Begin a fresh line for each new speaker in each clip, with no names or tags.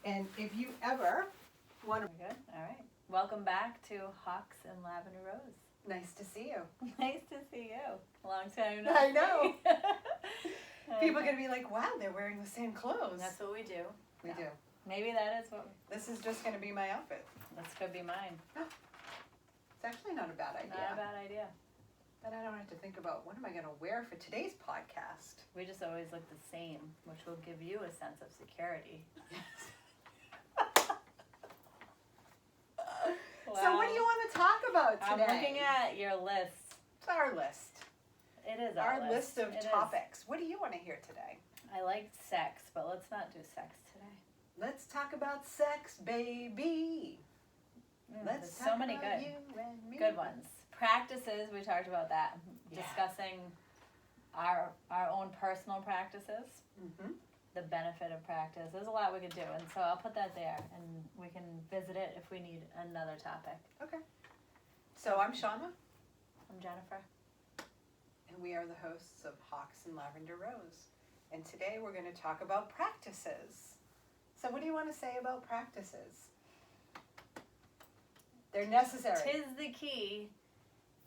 And if you ever want to...
Good. All right. Welcome back to Hawks and Lavender Rose.
Nice to see you.
Nice to see you. Long time no
I know.
see.
People are going to be like, wow, they're wearing the same clothes.
That's what we do.
We do.
Maybe that is what...
This is just going to be my outfit.
This could be mine.
It's actually not a bad idea.
Not a bad idea.
Then I don't have to think about what am I going to wear for today's podcast.
We just always look the same, which will give you a sense of security.
Wow. So what do you want to talk about today?
I'm looking at your list.
It's our list.
It is
our list of
it
topics.
Is.
What do you want to hear today?
I like sex, but let's not do sex today.
Let's talk about sex, baby. Let's talk
so many
about
good,
you and me.
good ones. Practices, we talked about that.
Yeah.
Discussing our own personal practices, the benefit of practice. There's a lot we could do, and so I'll put that there, and we can visit it if we need another topic.
Okay. So I'm Shauna.
I'm Jennifer.
And we are the hosts of Hawks and Lavender Rose. And today we're going to talk about practices. So what do you want to say about practices? They're necessary.
'Tis the key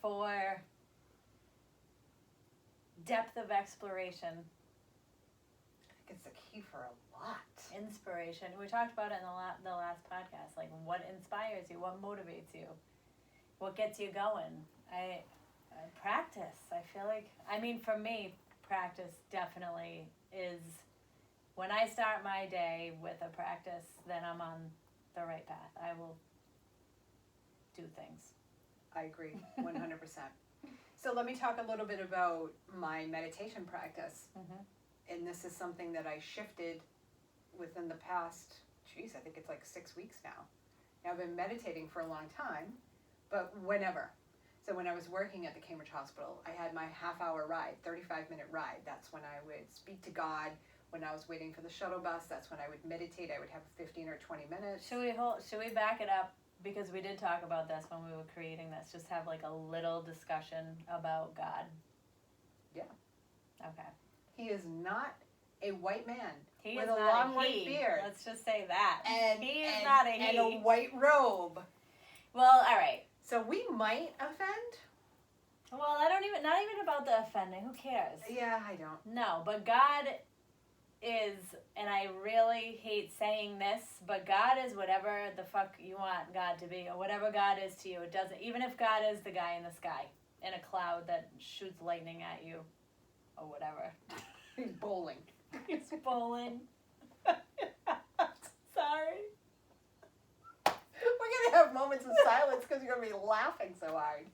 for depth of exploration.
I think it's the key for a lot.
Inspiration. We talked about it in the last podcast. Like, what inspires you? What motivates you? What gets you going? I practice. I feel like, I mean, for me, practice definitely is, when I start my day with a practice, then I'm on the right path. I will do things.
I agree, 100%. So let me talk a little bit about my meditation practice. And this is something that I shifted within the past, I think it's like 6 weeks now. Now, I've been meditating for a long time, but whenever. So when I was working at the Cambridge Hospital, I had my half-hour ride, 35-minute ride. That's when I would speak to God. When I was waiting for the shuttle bus, that's when I would meditate. I would have 15 or 20 minutes.
Should we back it up? Because we did talk about this when we were creating this. Just have like a little discussion about God.
Yeah.
Okay.
He is not a white man
He
with
is
a
not
long white beard.
Let's just say that.
And
he is not a he.
And a white robe.
Well, all right.
So we might offend.
Well, not even about the offending. Who cares?
Yeah, I don't.
No, but God is, and I really hate saying this, but God is whatever the fuck you want God to be, or whatever God is to you. It doesn't, even if God is the guy in the sky, in a cloud that shoots lightning at you, or whatever.
He's bowling.
He's bowling. Sorry.
We're going to have moments of silence because you're going to be laughing so hard.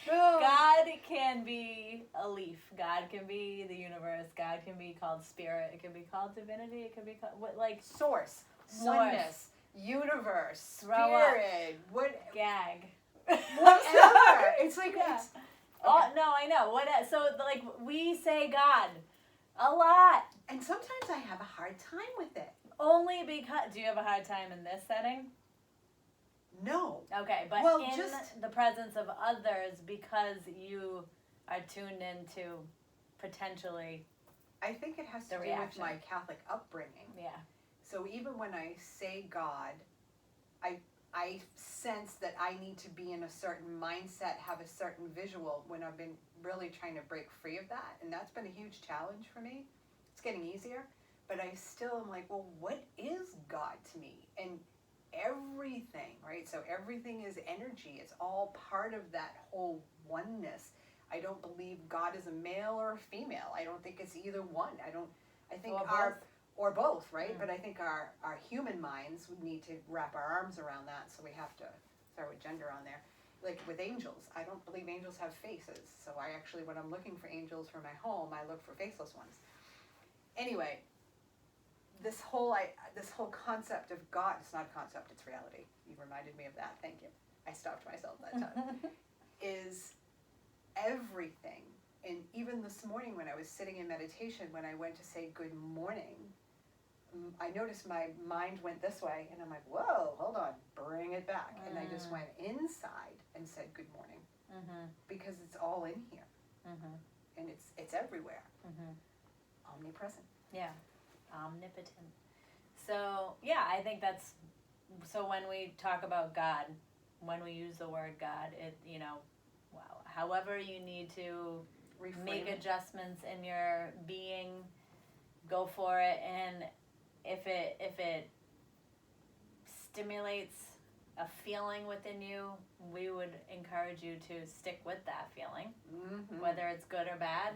God can be a leaf. God can be the universe. God can be called spirit. It can be called divinity. It can be called,
Source. Oneness. Universe. Spirit.
Gag.
Whatever. It's like...
Yeah.
It's,
Oh, no, I know. So, like, we say God a lot.
And sometimes I have a hard time with it.
Only because... Do you have a hard time in this setting?
No.
Okay, but
well,
in the presence of others, because you are tuned into potentially
I think it has to do with my Catholic upbringing.
Yeah.
So even when I say God, I sense that I need to be in a certain mindset, have a certain visual, when I've been really trying to break free of that. And that's been a huge challenge for me. It's getting easier. But I still am like, well, what is God to me? And everything, right? So everything is energy. It's all part of that whole oneness. I don't believe God is a male or a female. I don't think it's either one. I think or both, right? But I think our human minds would need to wrap our arms around that, so we have to throw a gender on there. Like with angels, I don't believe angels have faces. So I actually, when I'm looking for angels for my home, I look for faceless ones. Anyway, this whole concept of God, it's not a concept, it's reality. You reminded me of that. Thank you. I stopped myself that time. Is everything. And even this morning when I was sitting in meditation, when I went to say good morning, I noticed my mind went this way, and I'm like, whoa, hold on, bring it back. And I just went inside and said good morning, because it's all in here, and it's everywhere, omnipresent.
Yeah, omnipotent. So, yeah, I think that's, so when we talk about God, when we use the word God, it, you know, well, however you need to make adjustments in your being, go for it. And if it stimulates a feeling within you, we would encourage you to stick with that feeling, whether it's good or bad,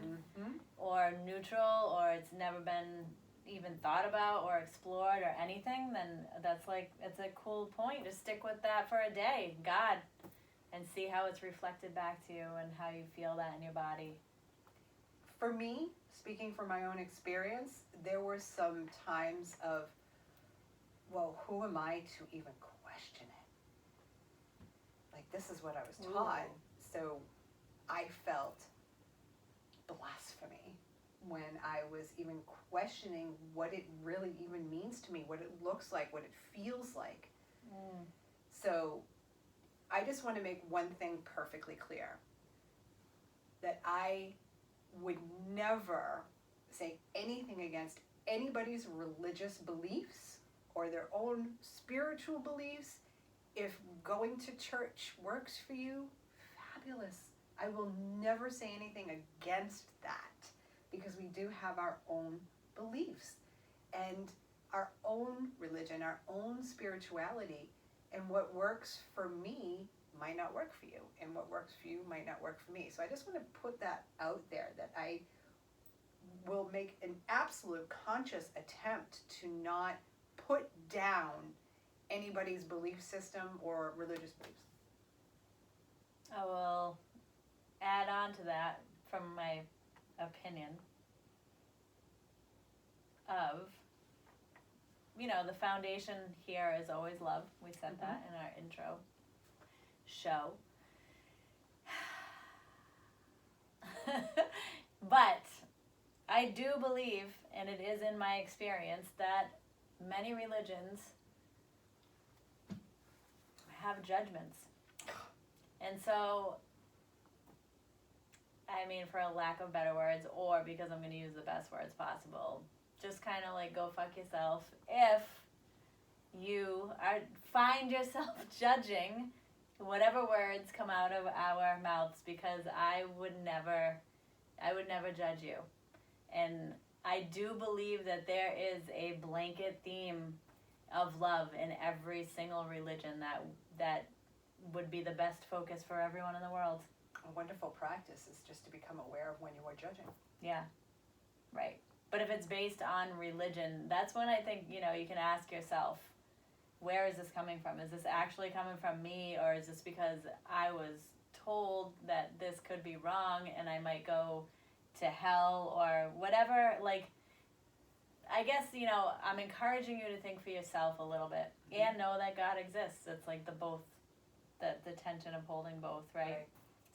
or neutral, or it's never been even thought about or explored or anything. Then that's like, it's a cool point. Just stick with that for a day, God, and see how it's reflected back to you and how you feel that in your body.
For me, speaking from my own experience, there were some times of, well, who am I to even question it? Like, this is what I was taught. So I felt blasphemy when I was even questioning what it really even means to me, what it looks like, what it feels like. So I just want to make one thing perfectly clear, that I would never say anything against anybody's religious beliefs or their own spiritual beliefs. If going to church works for you, fabulous. I will never say anything against that, because we do have our own beliefs and our own religion, our own spirituality, and what works for me might not work for you, and what works for you might not work for me. So I just want to put that out there, that I will make an absolute conscious attempt to not put down anybody's belief system or religious beliefs.
I will add on to that from my opinion of, you know, the foundation here is always love. We said that in our intro show. But I do believe, and it is in my experience, that many religions have judgments. And so, I mean, for a lack of better words, or because I'm going to use the best words possible, just kind of like go fuck yourself if you find yourself judging whatever words come out of our mouths, because I would never judge you. And I do believe that there is a blanket theme of love in every single religion that would be the best focus for everyone in the world.
A wonderful practice is just to become aware of when you are judging.
Yeah, right. But if it's based on religion, that's when I think, you know, you can ask yourself, where is this coming from? Is this actually coming from me, or is this because I was told that this could be wrong and I might go to hell or whatever? Like, I guess, you know, I'm encouraging you to think for yourself a little bit and know that God exists. It's like the tension of holding both, right?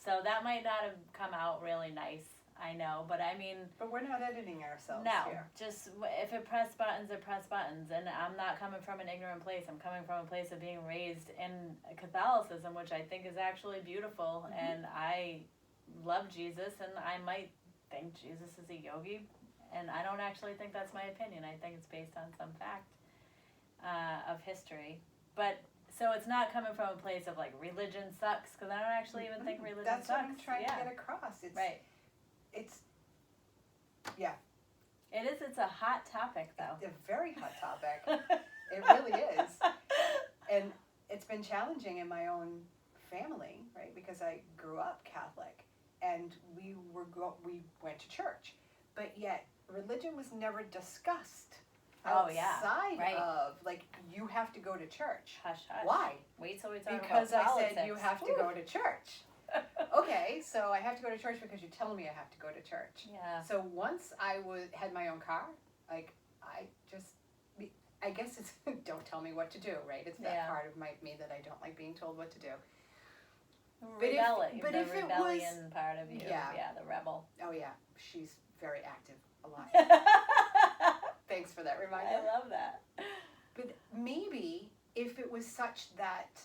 So that might not have come out really nice, I know, but I mean...
But we're not editing ourselves here.
Just if it press buttons, it press buttons. And I'm not coming from an ignorant place. I'm coming from a place of being raised in Catholicism, which I think is actually beautiful. And I love Jesus, and I might think Jesus is a yogi. And I don't actually think that's my opinion. I think it's based on some fact of history. But... So it's not coming from a place of like religion sucks, because I don't actually even think religion
sucks. That's what I'm trying to get across. It's,
right. It is. It's a hot topic, though.
It's a very hot topic. It really is. And it's been challenging in my own family, right? Because I grew up Catholic, and we went to church, but yet religion was never discussed. Outside of, like, you have to go to church.
Hush, hush.
Why?
Wait till we talk
because
about politics.
I said you have to go to church. Okay, so I have to go to church because you're telling me I have to go to church.
Yeah.
So once I had my own car, like, I guess it's, don't tell me what to do, right? It's that part of me that I don't like being told what to do.
The rebellion part of you. Yeah, the rebel.
Oh, yeah. She's very active a lot. Thanks for that reminder.
I love that.
But maybe if it was such that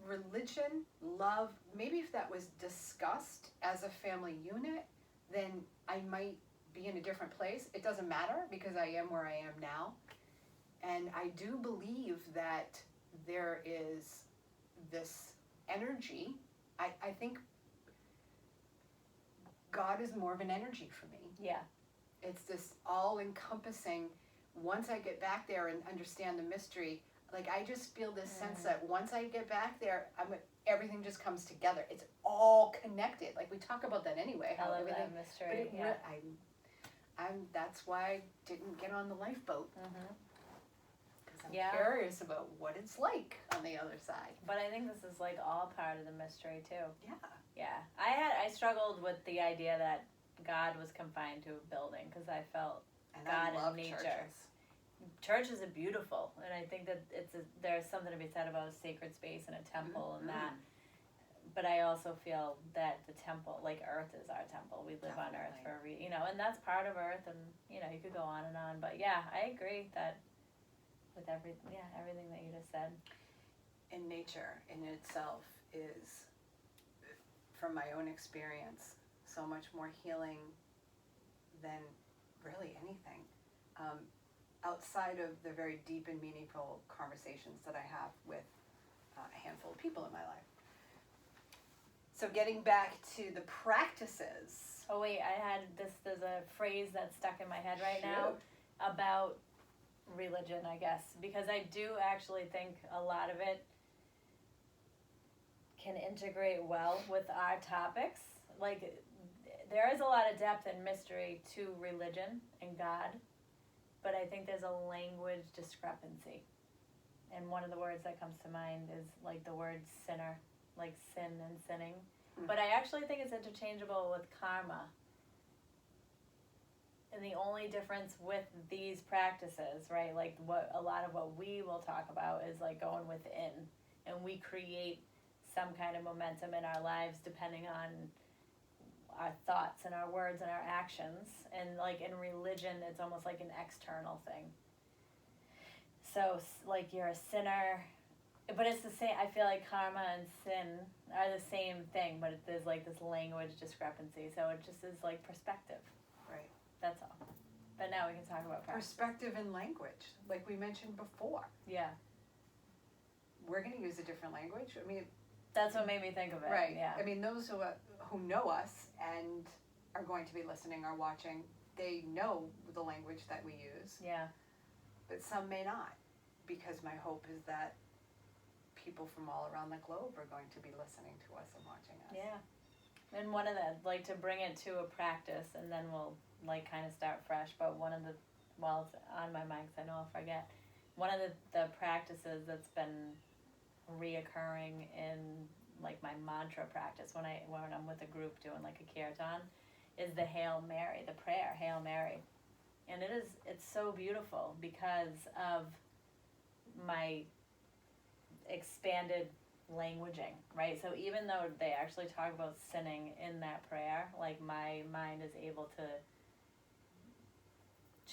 religion, love, maybe if that was discussed as a family unit, then I might be in a different place. It doesn't matter, because I am where I am now. And And I do believe that there is this energy. I think God is more of an energy for me.
Yeah.
It's this all-encompassing, once I get back there and understand the mystery, like I just feel this sense that once I get back there, everything just comes together. It's all connected. Like we talk about that anyway.
I
How
love
everything,
that mystery.
but that's why I didn't get on the lifeboat. Because I'm curious about what it's like on the other side.
But I think this is like all part of the mystery too.
Yeah.
Yeah. I struggled with the idea that God was confined to a building because I felt God in nature. Churches are beautiful, and I think that there's something to be said about a sacred space and a temple and that. But I also feel that the temple, like Earth is our temple. We live on Earth for a reason, and that's part of Earth. And you could go on and on. But yeah, I agree that with everything that you just said.
And nature in itself is, from my own experience, so much more healing than really anything. Outside of the very deep and meaningful conversations that I have with a handful of people in my life. So getting back to the practices.
Oh wait, there's a phrase that's stuck in my head right now about religion, I guess, because I do actually think a lot of it can integrate well with our topics. Like, there is a lot of depth and mystery to religion and God, but I think there's a language discrepancy. And one of the words that comes to mind is like the word sinner, like sin and sinning. But I actually think it's interchangeable with karma. And the only difference with these practices, right, like a lot of what we will talk about is like going within, and we create some kind of momentum in our lives depending on our thoughts and our words and our actions. And like in religion, it's almost like an external thing. So like you're a sinner, but it's the same. I feel like karma and sin are the same thing, but there's like this language discrepancy. So it just is like perspective.
Right.
That's all. But now we can talk about
perspective and language, like we mentioned before.
Yeah.
We're going to use a different language. I mean,
that's what made me think of it.
Right.
Yeah.
I mean, those who know us and are going to be listening or watching, they know the language that we use.
Yeah.
But some may not, because my hope is that people from all around the globe are going to be listening to us and watching us.
Yeah. And one of the, like, to bring it to a practice, and then we'll, like, kind of start fresh, but one of the, well, it's on my mind because I know I'll forget, one of the practices that's been reoccurring in, like, my mantra practice when I'm with a group doing, like, a kirtan, is the Hail Mary, the prayer, Hail Mary. And it's so beautiful because of my expanded languaging, right? So even though they actually talk about sinning in that prayer, like my mind is able to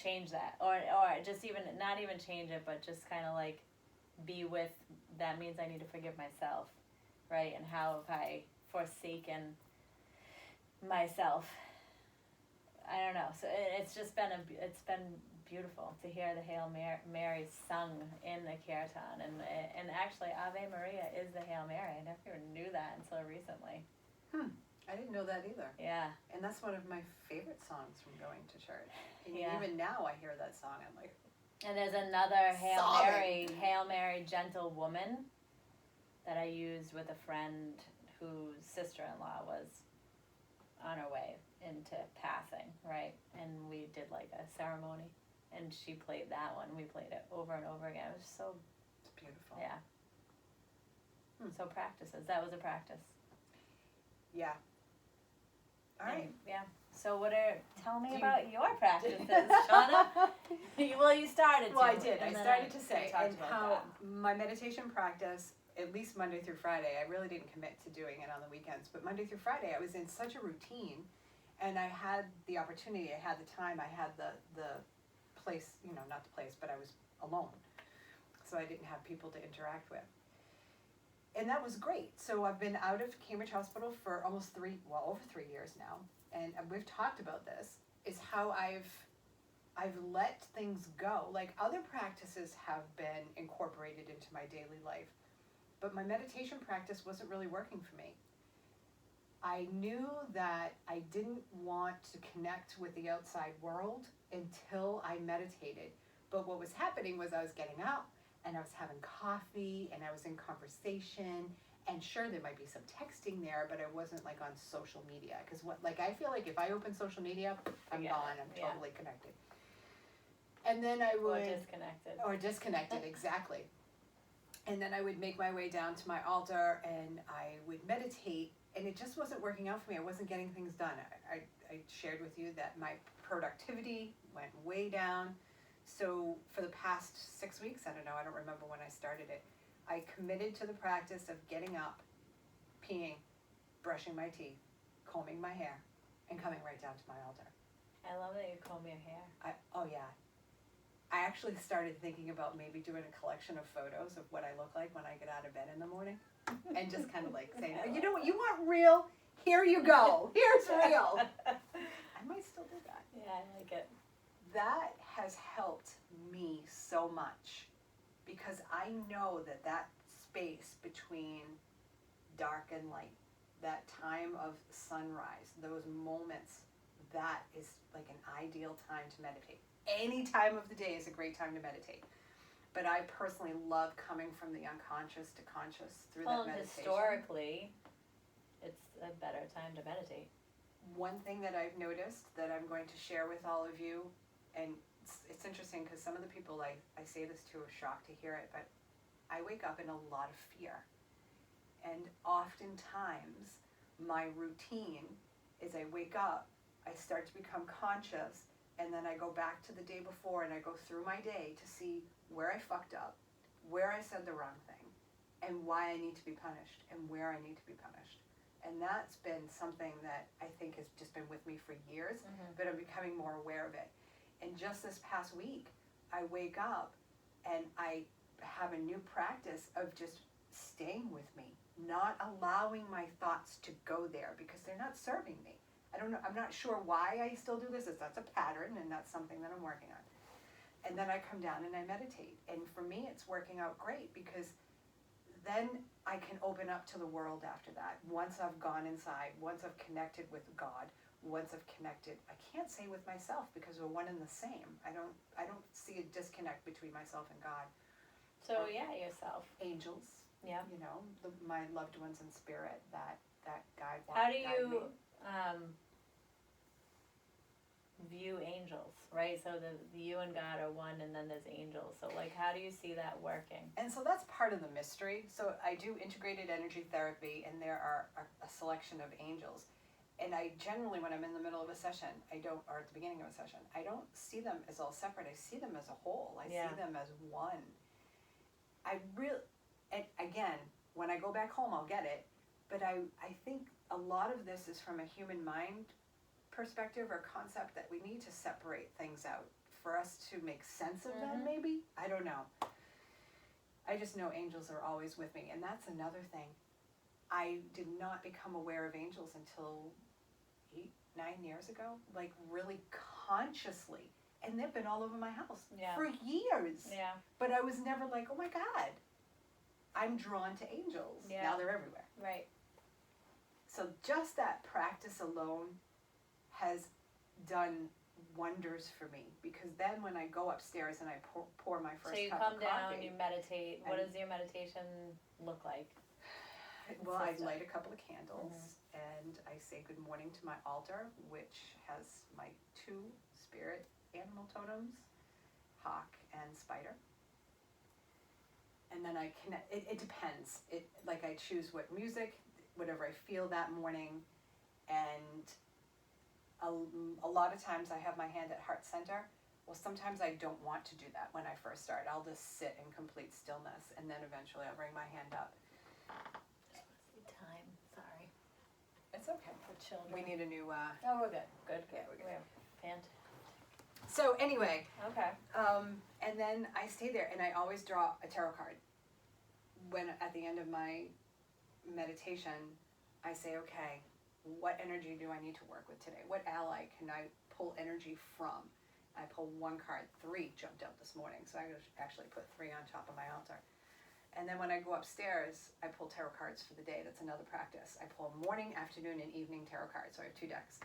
change that, or just even not even change it, but just kind of like be with. That means I need to forgive myself, right? And how have I forsaken myself? I don't know. So it's just been beautiful to hear the Hail Mary sung in the kirtan, and actually Ave Maria is the Hail Mary. I never even knew that until recently.
I didn't know that either.
Yeah.
And that's one of my favorite songs from going to church. And
Yeah.
even now I hear that song, I'm like,
And there's another
sobbing.
Hail Mary, gentle woman, that I used with a friend whose sister-in-law was on her way into passing, right? And we did like a ceremony, and she played that one. We played it over and over again. It was so,
it's beautiful.
yeah. So practices. That was a practice.
Yeah. All right.
Yeah. So tell me about your practices, Shauna. Well, you started to.
Well, I did. I
and then
started to say,
talked
and
about
how
that.
my meditation practice, at least Monday through Friday, I really didn't commit to doing it on the weekends, but Monday through Friday, I was in such a routine, and I had the opportunity, I had the time, I had the place, not the place, but I was alone, so I didn't have people to interact with. And that was great. So I've been out of Cambridge Hospital for over 3 years now, and we've talked about this, is how I've I've let things go. Like other practices have been incorporated into my daily life, but my meditation practice wasn't really working for me. I knew that I didn't want to connect with the outside world until I meditated. But what was happening was I was getting up and I was having coffee and I was in conversation, and sure, there might be some texting there, but I wasn't like on social media, because I feel like if I open social media, I'm gone. I'm totally connected. And then I would disconnected exactly. And then I would make my way down to my altar and I would meditate, and it just wasn't working out for me. I wasn't getting things done. I shared with you that my productivity went way down. So for the past 6 weeks, I don't remember when I started it, I committed to the practice of getting up, peeing, brushing my teeth, combing my hair, and coming right down to my altar.
I love that you comb your hair.
Oh yeah. I actually started thinking about maybe doing a collection of photos of what I look like when I get out of bed in the morning, and just kind of like saying, you know what, you want real? Here you go. Here's real. I might still do that.
Yeah, I like it.
That has helped me so much, because I know that space between dark and light, that time of sunrise, those moments, that is like an ideal time to meditate. Any time of the day is a great time to meditate. But I personally love coming from the unconscious to conscious through that meditation.
Historically, it's a better time to meditate.
One thing that I've noticed that I'm going to share with all of you, and it's interesting because some of the people I say this to are shocked to hear it, but I wake up in a lot of fear. And oftentimes, my routine is I wake up, I start to become conscious, and then I go back to the day before and I go through my day to see where I fucked up, where I said the wrong thing, and why I need to be punished, and where I need to be punished. And that's been something that I think has just been with me for years, but I'm becoming more aware of it. And just this past week, I wake up and I have a new practice of just staying with me, not allowing my thoughts to go there because they're not serving me. I don't know, I'm not sure why I still do this. That's a pattern, and that's something that I'm working on. And then I come down and I meditate. And for me, it's working out great, because then I can open up to the world after that. Once I've gone inside, once I've connected with God, once I've connected, I can't say with myself, because we're one and the same. I don't see a disconnect between myself and God.
So yourself.
Angels.
Yeah.
You know, my loved ones in spirit, that guide.
How do you view angels, right? So the you and God are one, and then there's angels. So like, how do you see that working?
And so that's part of the mystery. So I do integrated energy therapy, and there are a selection of angels. And I generally, when I'm in the middle of a session, or at the beginning of a session, I don't see them as all separate. I see them as a whole. I see them as one. And again, when I go back home, I'll get it. But I think a lot of this is from a human mind perspective or concept, that we need to separate things out for us to make sense of them, maybe. I don't know. I just know angels are always with me. And that's another thing. I did not become aware of angels until 8-9 years ago, like really consciously. And they've been all over my house for years.
Yeah.
But I was never like, oh my God, I'm drawn to angels.
Yeah.
Now they're everywhere.
Right.
So just that practice alone has done wonders for me, because then when I go upstairs and I pour my first cup of coffee. So you come down,
you meditate. What does your meditation look like?
Well, I light a couple of candles, and I say good morning to my altar, which has my 2 spirit animal totems, hawk and spider. And then I connect. It depends. I choose what music, whatever I feel that morning, and a lot of times I have my hand at heart center. Well, sometimes I don't want to do that when I first start. I'll just sit in complete stillness, and then eventually I'll bring my hand up.
Time. Sorry.
It's okay.
For children.
We need a new.
Oh, we're good. Good.
Yeah, we're good.
Fantastic.
So anyway.
Okay.
And then I stay there, and I always draw a tarot card. When at the end of my meditation, I say, okay, what energy do I need to work with today? What ally can I pull energy from? I pulled one card, 3 jumped out this morning, so I actually put 3 on top of my altar. And then when I go upstairs, I pull tarot cards for the day. That's another practice. I pull morning, afternoon, and evening tarot cards, so I have 2 decks.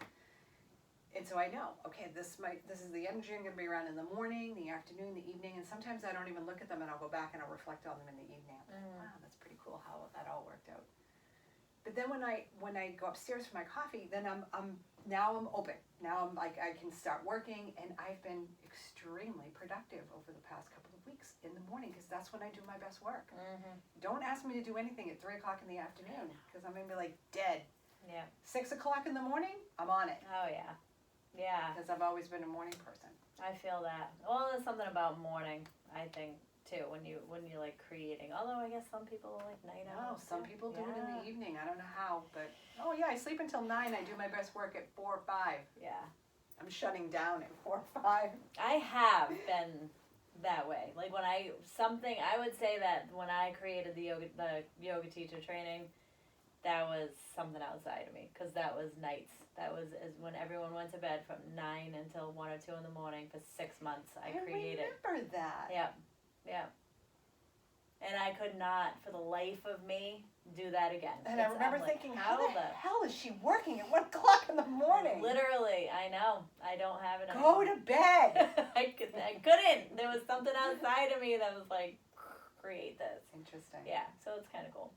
And so I know, okay, this is the energy I'm going to be around in the morning, the afternoon, the evening, and sometimes I don't even look at them, and I'll go back and I'll reflect on them in the evening. Wow, that's pretty cool how that all worked out. But then when I go upstairs for my coffee, then I'm open. Now I'm like, I can start working, and I've been extremely productive over the past couple of weeks in the morning, because that's when I do my best work. Don't ask me to do anything at 3 o'clock in the afternoon, because I'm gonna be like dead.
Yeah.
6 o'clock in the morning, I'm on it.
Oh yeah. Yeah.
Because I've always been a morning person.
I feel that. Well, there's something about morning, I think, too, when you're like creating. Although I guess some people like night owls.
Some people do it in the evening. I don't know how, but I sleep until 9. I do my best work at 4 or 5.
Yeah.
I'm shutting down at 4 or 5.
I have been that way. Like I would say that when I created the yoga teacher training, that was something outside of me, because that was nights. That was when everyone went to bed from 9 until 1 or 2 in the morning for 6 months. I created.
I remember that.
Yep. Yep. And I could not, for the life of me, do that again.
And I remember thinking, how the hell is she working at 1 o'clock in the morning?
Literally, I know. I don't have it.
Go to bed.
I couldn't. There was something outside of me that was like, create this.
Interesting.
Yeah, so it's kind of cool.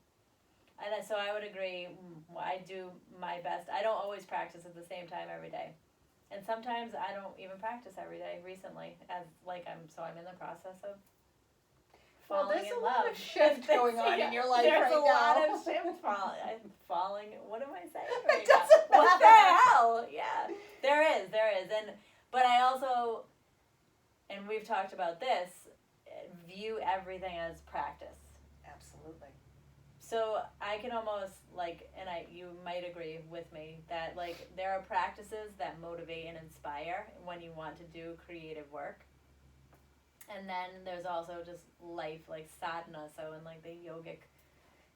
And so I would agree, I do my best. I don't always practice at the same time every day. And sometimes I don't even practice every day recently, I'm in the process of falling in love.
There's a lot of shift going on in your life right now.
There's a lot of shift falling. What am I saying right
It doesn't
now?
matter.
What the hell? Yeah, there is. But I also, and we've talked about this, view everything as practice.
Absolutely.
So I can almost you might agree with me that there are practices that motivate and inspire when you want to do creative work. And then there's also just life, like sadhana. So in the yogic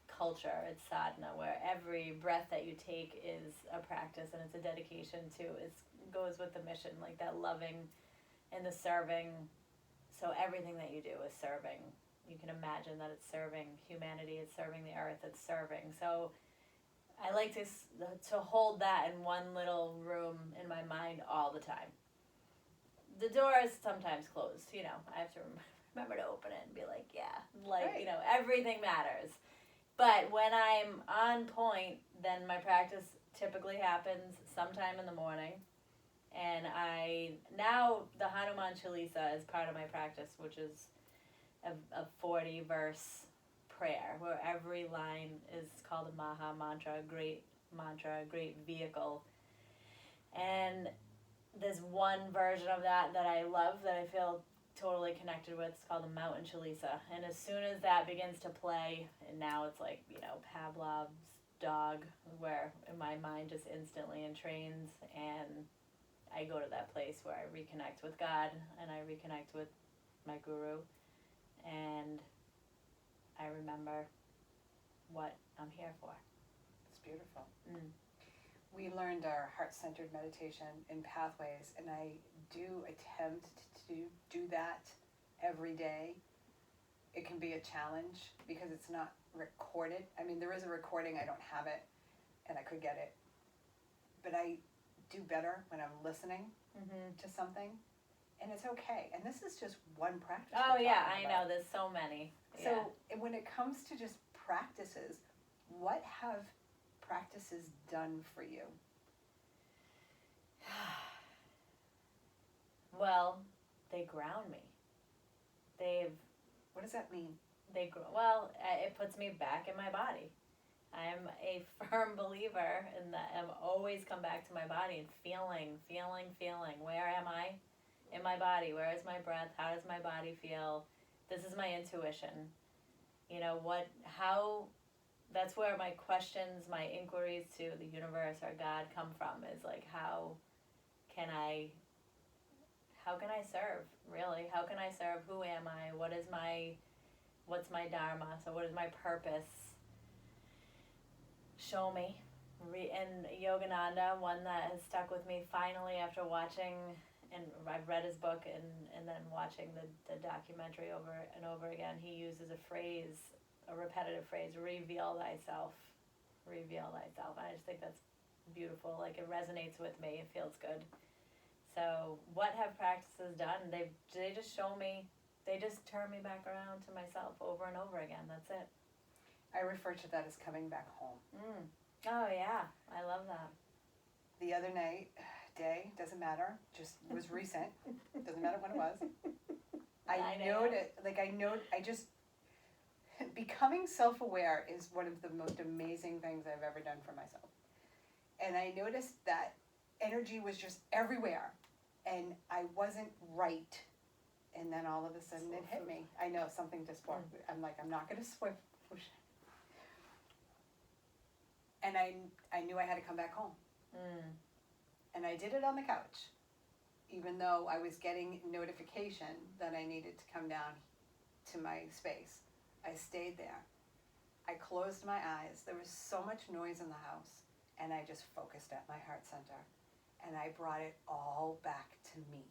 culture, it's sadhana, where every breath that you take is a practice and it's a dedication to, it goes with the mission, like that loving and the serving. So everything that you do is serving. You can imagine that it's serving humanity, it's serving the earth, it's serving. So I like to hold that in one little room in my mind all the time. The door is sometimes closed, I have to remember to open it and be like, right. Everything matters. But when I'm on point, then my practice typically happens sometime in the morning. And now the Hanuman Chalisa is part of my practice, which is a 40-verse prayer, where every line is called a Maha Mantra, a great vehicle. And there's one version of that I love, that I feel totally connected with. It's called the Mountain Chalisa. And as soon as that begins to play, and now it's like, Pavlov's dog, where my mind just instantly entrains, and I go to that place where I reconnect with God, and I reconnect with my guru, and I remember what I'm here for.
It's beautiful. We learned our heart-centered meditation in Pathways, and I do attempt to do that every day. It can be a challenge because it's not recorded. I mean, there is a recording, I don't have it, and I could get it. But I do better when I'm listening to something, and it's okay. And this is just one practice.
Oh yeah, I know, there's so many.
So when it comes to just practices, what have practices done for you?
Well, they ground me.
What does that mean?
It puts me back in my body. I'm a firm believer in that. I'm always come back to my body and feeling. Where am I in my body? Where is my breath? How does my body feel? This is my intuition. That's where my questions, my inquiries to the universe or God come from, is how can I serve, really? How can I serve? Who am I? What's my dharma? So what is my purpose? Show me. And Yogananda, one that has stuck with me finally after watching and I've read his book and then watching the documentary over and over again, he uses a repetitive phrase, reveal thyself. Reveal thyself. And I just think that's beautiful. Like, it resonates with me. It feels good. So what have practices done? They just show me, they just turn me back around to myself over and over again. That's it.
I refer to that as coming back home.
Oh yeah, I love that.
The other day, doesn't matter, just was recent. Doesn't matter when it was. Becoming self-aware is one of the most amazing things I've ever done for myself. And I noticed that energy was just everywhere, and I wasn't right. And then all of a sudden it hit me. I know, something just walked. I'm like, I'm not going to swim. And I knew I had to come back home. And I did it on the couch, even though I was getting notification that I needed to come down to my space. I stayed there. I closed my eyes. There was so much noise in the house, and I just focused at my heart center, and I brought it all back to me.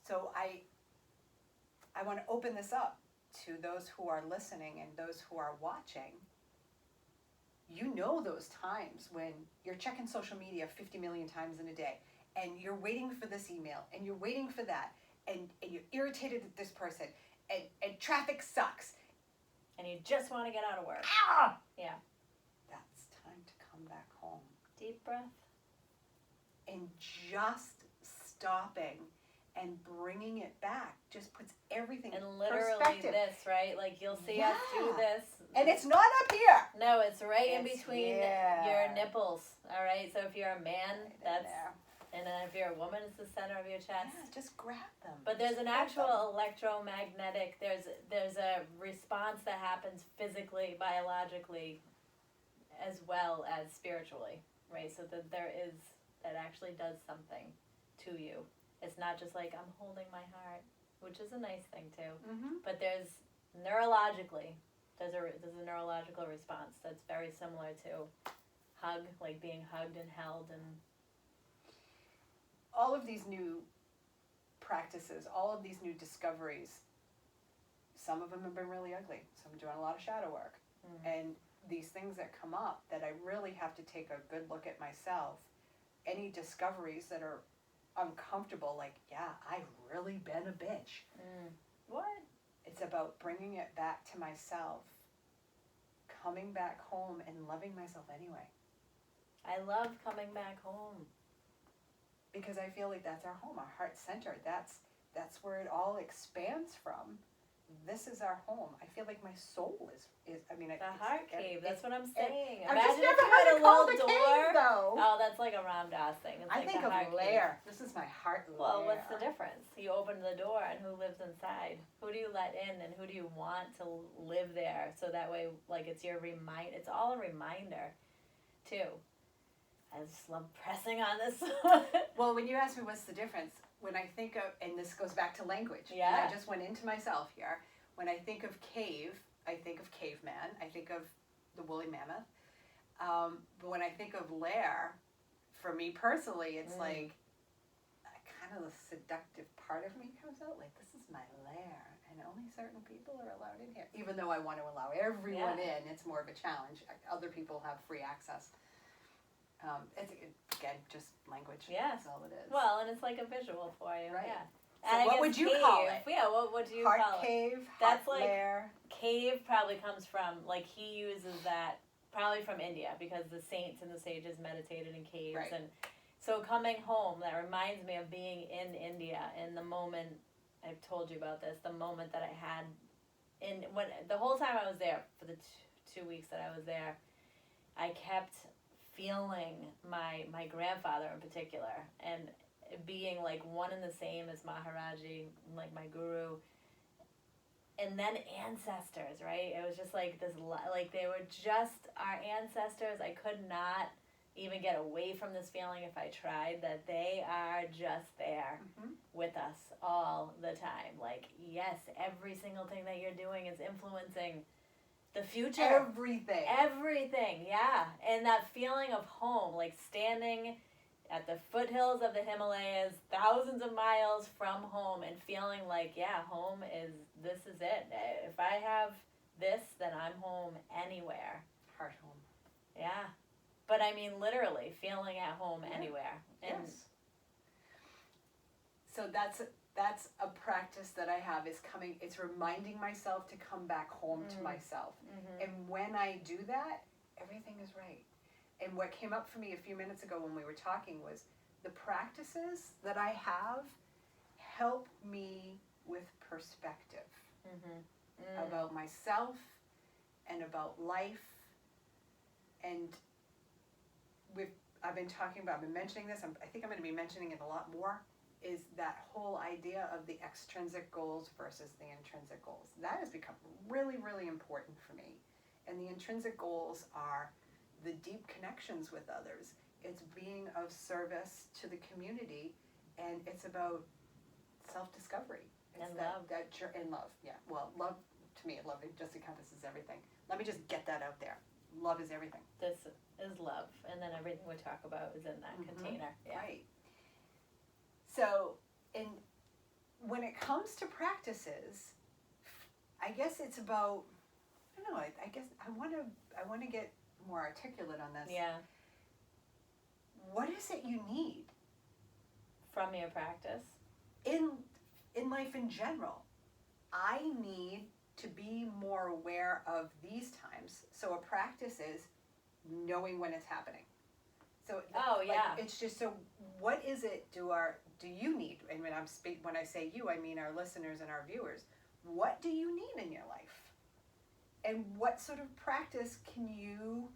So I want to open this up to those who are listening and those who are watching. You know those times when you're checking social media 50 million times in a day, and you're waiting for this email, and you're waiting for that, and you're irritated at this person, and traffic sucks.
And you just want to get out of work.
Ah!
Yeah.
That's time to come back home.
Deep breath.
And just stopping and bringing it back just puts everything in
and literally
perspective.
This, right? Like, you'll see us do this.
And it's not up here.
No, it's right in between
here.
your nipples. All right? So if you're a man,
Right
that's...
there.
And then if you're a woman, it's the center of your chest.
Yeah, just grab them.
But there's an
Just grab
actual
them.
electromagnetic, there's a response that happens physically, biologically, as well as spiritually, right? So that that actually does something to you. It's not just like, I'm holding my heart, which is a nice thing too. But there's neurologically, there's a neurological response that's very similar to hug, like being hugged and held and...
All of these new practices, all of these new discoveries, some of them have been really ugly. So I'm doing a lot of shadow work. And these things that come up that I really have to take a good look at myself, any discoveries that are uncomfortable, like, yeah, I've really been a bitch.
What?
It's about bringing it back to myself, coming back home and loving myself anyway.
I love coming back home.
Because I feel like that's our home, our heart center. That's where it all expands from. This is our home. I feel like my soul is I mean,
the heart cave. That's what I'm saying.
I've
Imagine
just never
if you
heard
had
it
a
called
little
a
door.
cave, though.
Oh, that's like a Ram Dass thing. It's
I
like
think
the
of
heart
lair.
cave.
This is my heart lair.
Well, what's the difference? You open the door, and who lives inside? Who do you let in, and who do you want to live there? So that way, like, it's your It's all a reminder, too. I just love pressing on this.
Well, when you ask me what's the difference, when I think of, and this goes back to language.
Yeah.
And I just went into myself here. When I think of cave, I think of caveman. I think of the woolly mammoth. But when I think of lair, for me personally, it's like kind of the seductive part of me comes out. Like, this is my lair, and only certain people are allowed in here. Even though I want to allow everyone in, it's more of a challenge. Other people have free access. It's, again, just language.
Yes.
That's all it is.
Well, and it's like a visual for you.
Right.
Yeah.
So
And I
what
guess
would you
cave,
call it?
Yeah, what would you
Heart
call it?
cave,
That's
heart
like-
lair.
Cave probably comes from, like, he uses that probably from India, because the saints and the sages meditated in caves.
Right.
And so coming home, that reminds me of being in India, and the moment, I've told you about this, the moment that I had, when the whole time I was there, for the 2 weeks that I was there, I kept feeling my grandfather in particular, and being like one and the same as Maharaji, like my guru, and then ancestors, right? It was just like this, like they were just our ancestors. I could not even get away from this feeling if I tried, that they are just there with us all the time. Like, yes, every single thing that you're doing is influencing the future.
Everything.
Everything, yeah. And that feeling of home, like standing at the foothills of the Himalayas, thousands of miles from home, and feeling like, yeah, this is it. If I have this, then I'm home anywhere.
Heart home.
Yeah. But I mean, literally, feeling at home anywhere. And
yes. So that's a practice that I have, it's reminding myself to come back home to myself.
Mm-hmm.
And when I do that, everything is right. And what came up for me a few minutes ago when we were talking was the practices that I have help me with perspective about myself and about life. And I've been mentioning this, I think I'm going to be mentioning it a lot more, is that whole idea of the extrinsic goals versus the intrinsic goals. That has become really, really important for me. And the intrinsic goals are the deep connections with others. It's being of service to the community, and it's about self-discovery.
And love.
And love, yeah. Well, love, to me, love it just encompasses everything. Let me just get that out there. Love is everything.
This is love, and then everything we talk about is in that container. Yeah.
Right. So, when it comes to practices, I guess it's about, I don't know, I guess I want to get more articulate on this.
Yeah.
What is it you need
from your practice?
In life in general? I need to be more aware of these times. So a practice is knowing when it's happening. So it's just, so what is it do you need? And when I say you, I mean our listeners and our viewers. What do you need in your life? And what sort of practice can you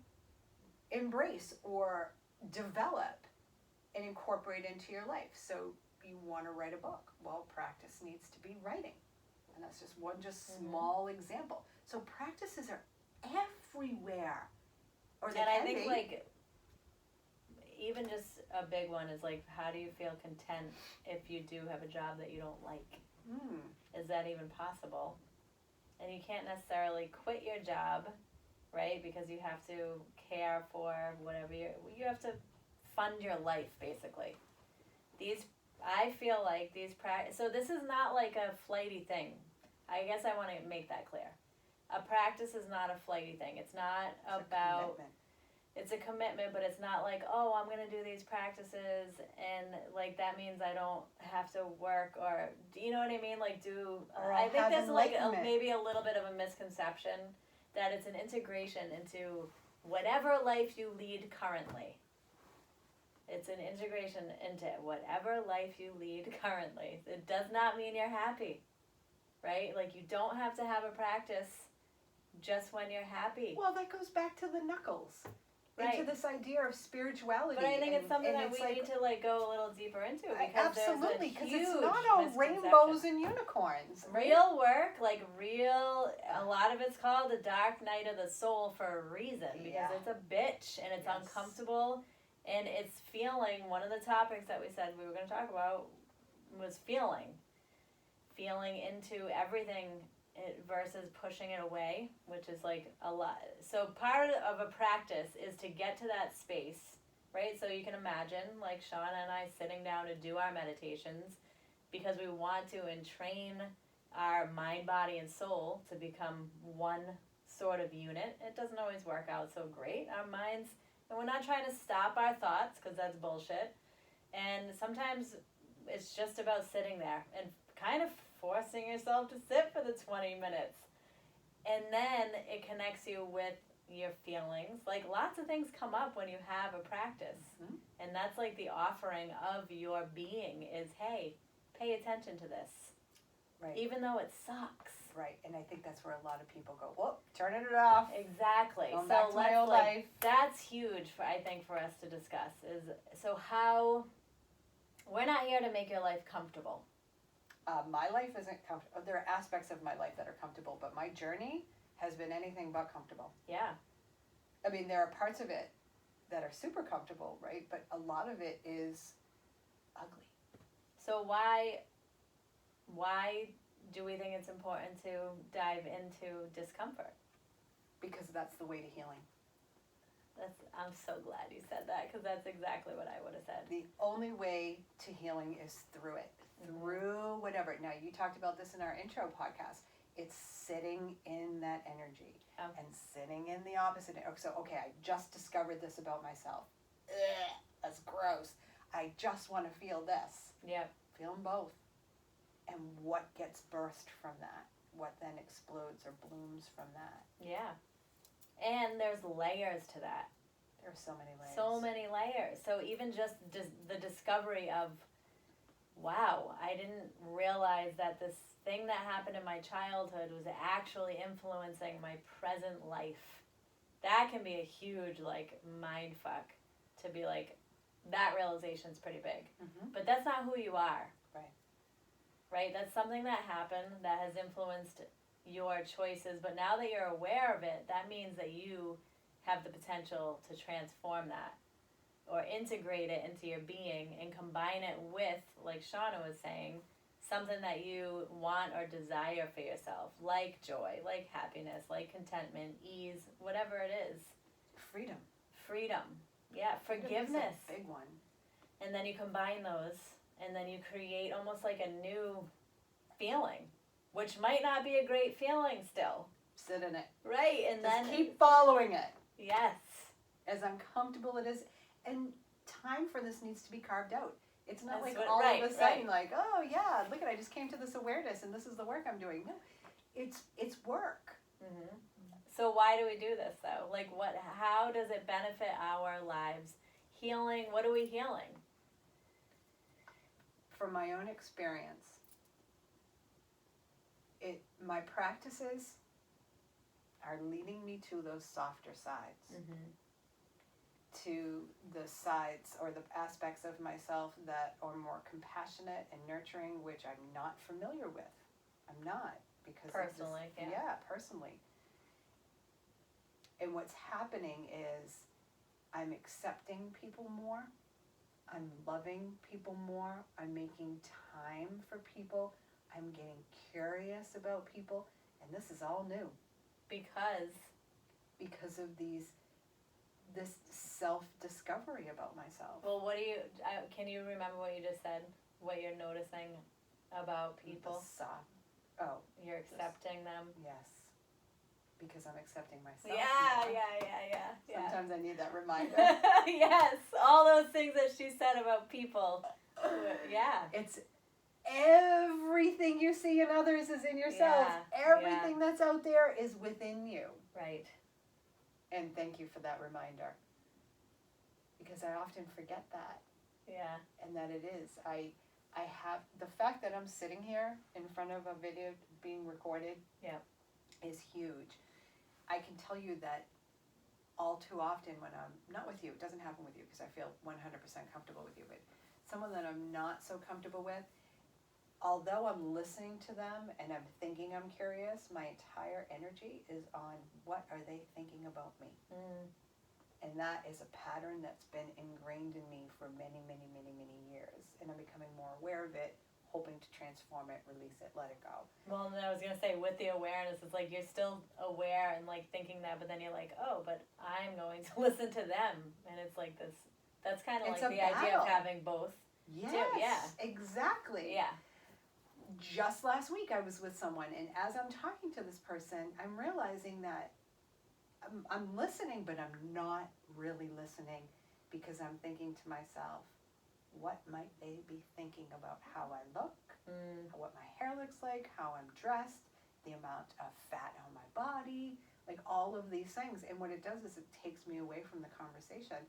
embrace or develop and incorporate into your life? So you want to write a book. Well, practice needs to be writing. And that's just one small example. So practices are everywhere.
I think like even just a big one is like, how do you feel content if you do have a job that you don't like? Is that even possible? And you can't necessarily quit your job, right? Because you have to care for whatever you have to fund your life, basically. I feel like so this is not like a flighty thing. I guess I want to make that clear. A practice is not a flighty thing. It's not about... It's a commitment, but it's not like, oh, I'm going to do these practices and like that means I don't have to work, or do you know what I mean? Like I think there's like maybe a little bit of a misconception that it's an integration into whatever life you lead currently. It's an integration into whatever life you lead currently. It does not mean you're happy, right? Like you don't have to have a practice just when you're happy.
Well, that goes back to the knuckles.
Right.
Into this idea of spirituality.
But I think it's something that we need to like go a little deeper into, because
absolutely,
because
it's not all rainbows and unicorns.
Real work, a lot of it's called the dark night of the soul for a reason, because it's a bitch and it's uncomfortable, and it's feeling. One of the topics that we said we were going to talk about was feeling into everything versus pushing it away, which is like a lot. So part of a practice is to get to that space, right? So you can imagine like Shauna and I sitting down to do our meditations because we want to entrain our mind, body, and soul to become one sort of unit. It doesn't always work out so great. Our minds, and we're not trying to stop our thoughts because that's bullshit. And sometimes it's just about sitting there and kind of forcing yourself to sit for the 20 minutes. And then it connects you with your feelings. Like lots of things come up when you have a practice. Mm-hmm. And that's like the offering of your being is, hey, pay attention to this.
Right.
Even though it sucks.
Right. And I think that's where a lot of people go, well, turning it off.
Exactly.
Going back to my old life.
That's huge I think for us to discuss is, so how, we're not here to make your life comfortable.
My life isn't comfortable. There are aspects of my life that are comfortable, but my journey has been anything but comfortable.
Yeah.
I mean, there are parts of it that are super comfortable, right? But a lot of it is ugly.
So why do we think it's important to dive into discomfort?
Because that's the way to healing.
I'm so glad you said that, because that's exactly what I would have said.
The only way to healing is through it, through whatever. Now, you talked about this in our intro podcast. It's sitting in that energy and sitting in the opposite. So, okay, I just discovered this about myself. Ugh, that's gross. I just want to feel this.
Yep.
Feel them both. And what gets birthed from that? What then explodes or blooms from that?
Yeah. And there's layers to that.
There are so many layers.
So many layers. So even just the discovery of, wow, I didn't realize that this thing that happened in my childhood was actually influencing my present life. That can be a huge, like, mind fuck to be like, that realization's pretty big. Mm-hmm. But that's not who you are. Right? That's something that happened that has influenced your choices. But now that you're aware of it, that means that you have the potential to transform that or integrate it into your being and combine it with, like Shauna was saying, something that you want or desire for yourself, like joy, like happiness, like contentment, ease, whatever it is.
Freedom.
Yeah, forgiveness.
Is a big one.
And then you combine those, and then you create almost like a new feeling, which might not be a great feeling still.
Sit in it.
Right, and
just
then
keep following it.
Yes.
As uncomfortable it is, and time for this needs to be carved out. It's not
That's
like
what,
all of a sudden, like, oh yeah, look at, I just came to this awareness, and this is the work I'm doing. No, it's work.
Mm-hmm. So why do we do this though? Like, how does it benefit our lives? Healing. What are we healing?
From my own experience, my practices are leading me to those softer sides, to the sides or the aspects of myself that are more compassionate and nurturing, which I'm not familiar with. I'm not, because
personally,
personally. And what's happening is I'm accepting people more. I'm loving people more. I'm making time for people. I'm getting curious about people. And this is all new. Because of this self-discovery about myself.
Well, can you remember what you just said? What you're noticing about people? You're accepting them?
Yes. Because I'm accepting myself.
Yeah.
Sometimes I need that reminder.
Yes, all those things that she said about people. Yeah.
It's everything you see in others is in yourself. Everything that's out there is within you.
Right.
And thank you for that reminder. Because I often forget that.
Yeah.
And that it is. I have the fact that I'm sitting here in front of a video being recorded is huge. I can tell you that all too often when I'm not with you, it doesn't happen with you because I feel 100% comfortable with you, but someone that I'm not so comfortable with, although I'm listening to them and I'm thinking I'm curious, my entire energy is on what are they thinking about me. And that is a pattern that's been ingrained in me for many, many, many, many years. And I'm becoming more aware of it, hoping to transform it, release it, let it go.
Well, and I was going to say, with the awareness, it's like you're still aware and like thinking that, but then you're like, oh, but I'm going to listen to them. And it's like this, that's kind of like the idea of having both.
Yes,
too. Yeah.
Exactly.
Yeah.
Just last week I was with someone, and as I'm talking to this person, I'm realizing that I'm listening, but I'm not really listening because I'm thinking to myself, what might they be thinking about how I look, what my hair looks like, how I'm dressed, the amount of fat on my body, like all of these things. And what it does is it takes me away from the conversation,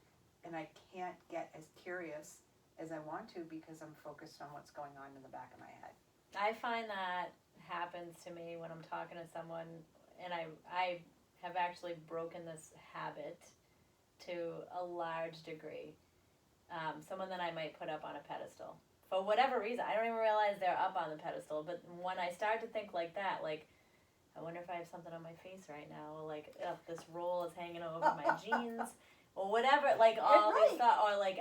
and I can't get as curious as I want to because I'm focused on what's going on in the back of my head.
I find that happens to me when I'm talking to someone, and I have actually broken this habit to a large degree. Someone that I might put up on a pedestal. For whatever reason, I don't even realize they're up on the pedestal, but when I start to think like that, like, I wonder if I have something on my face right now, or like, this roll is hanging over my jeans, or whatever, like all these thoughts, or like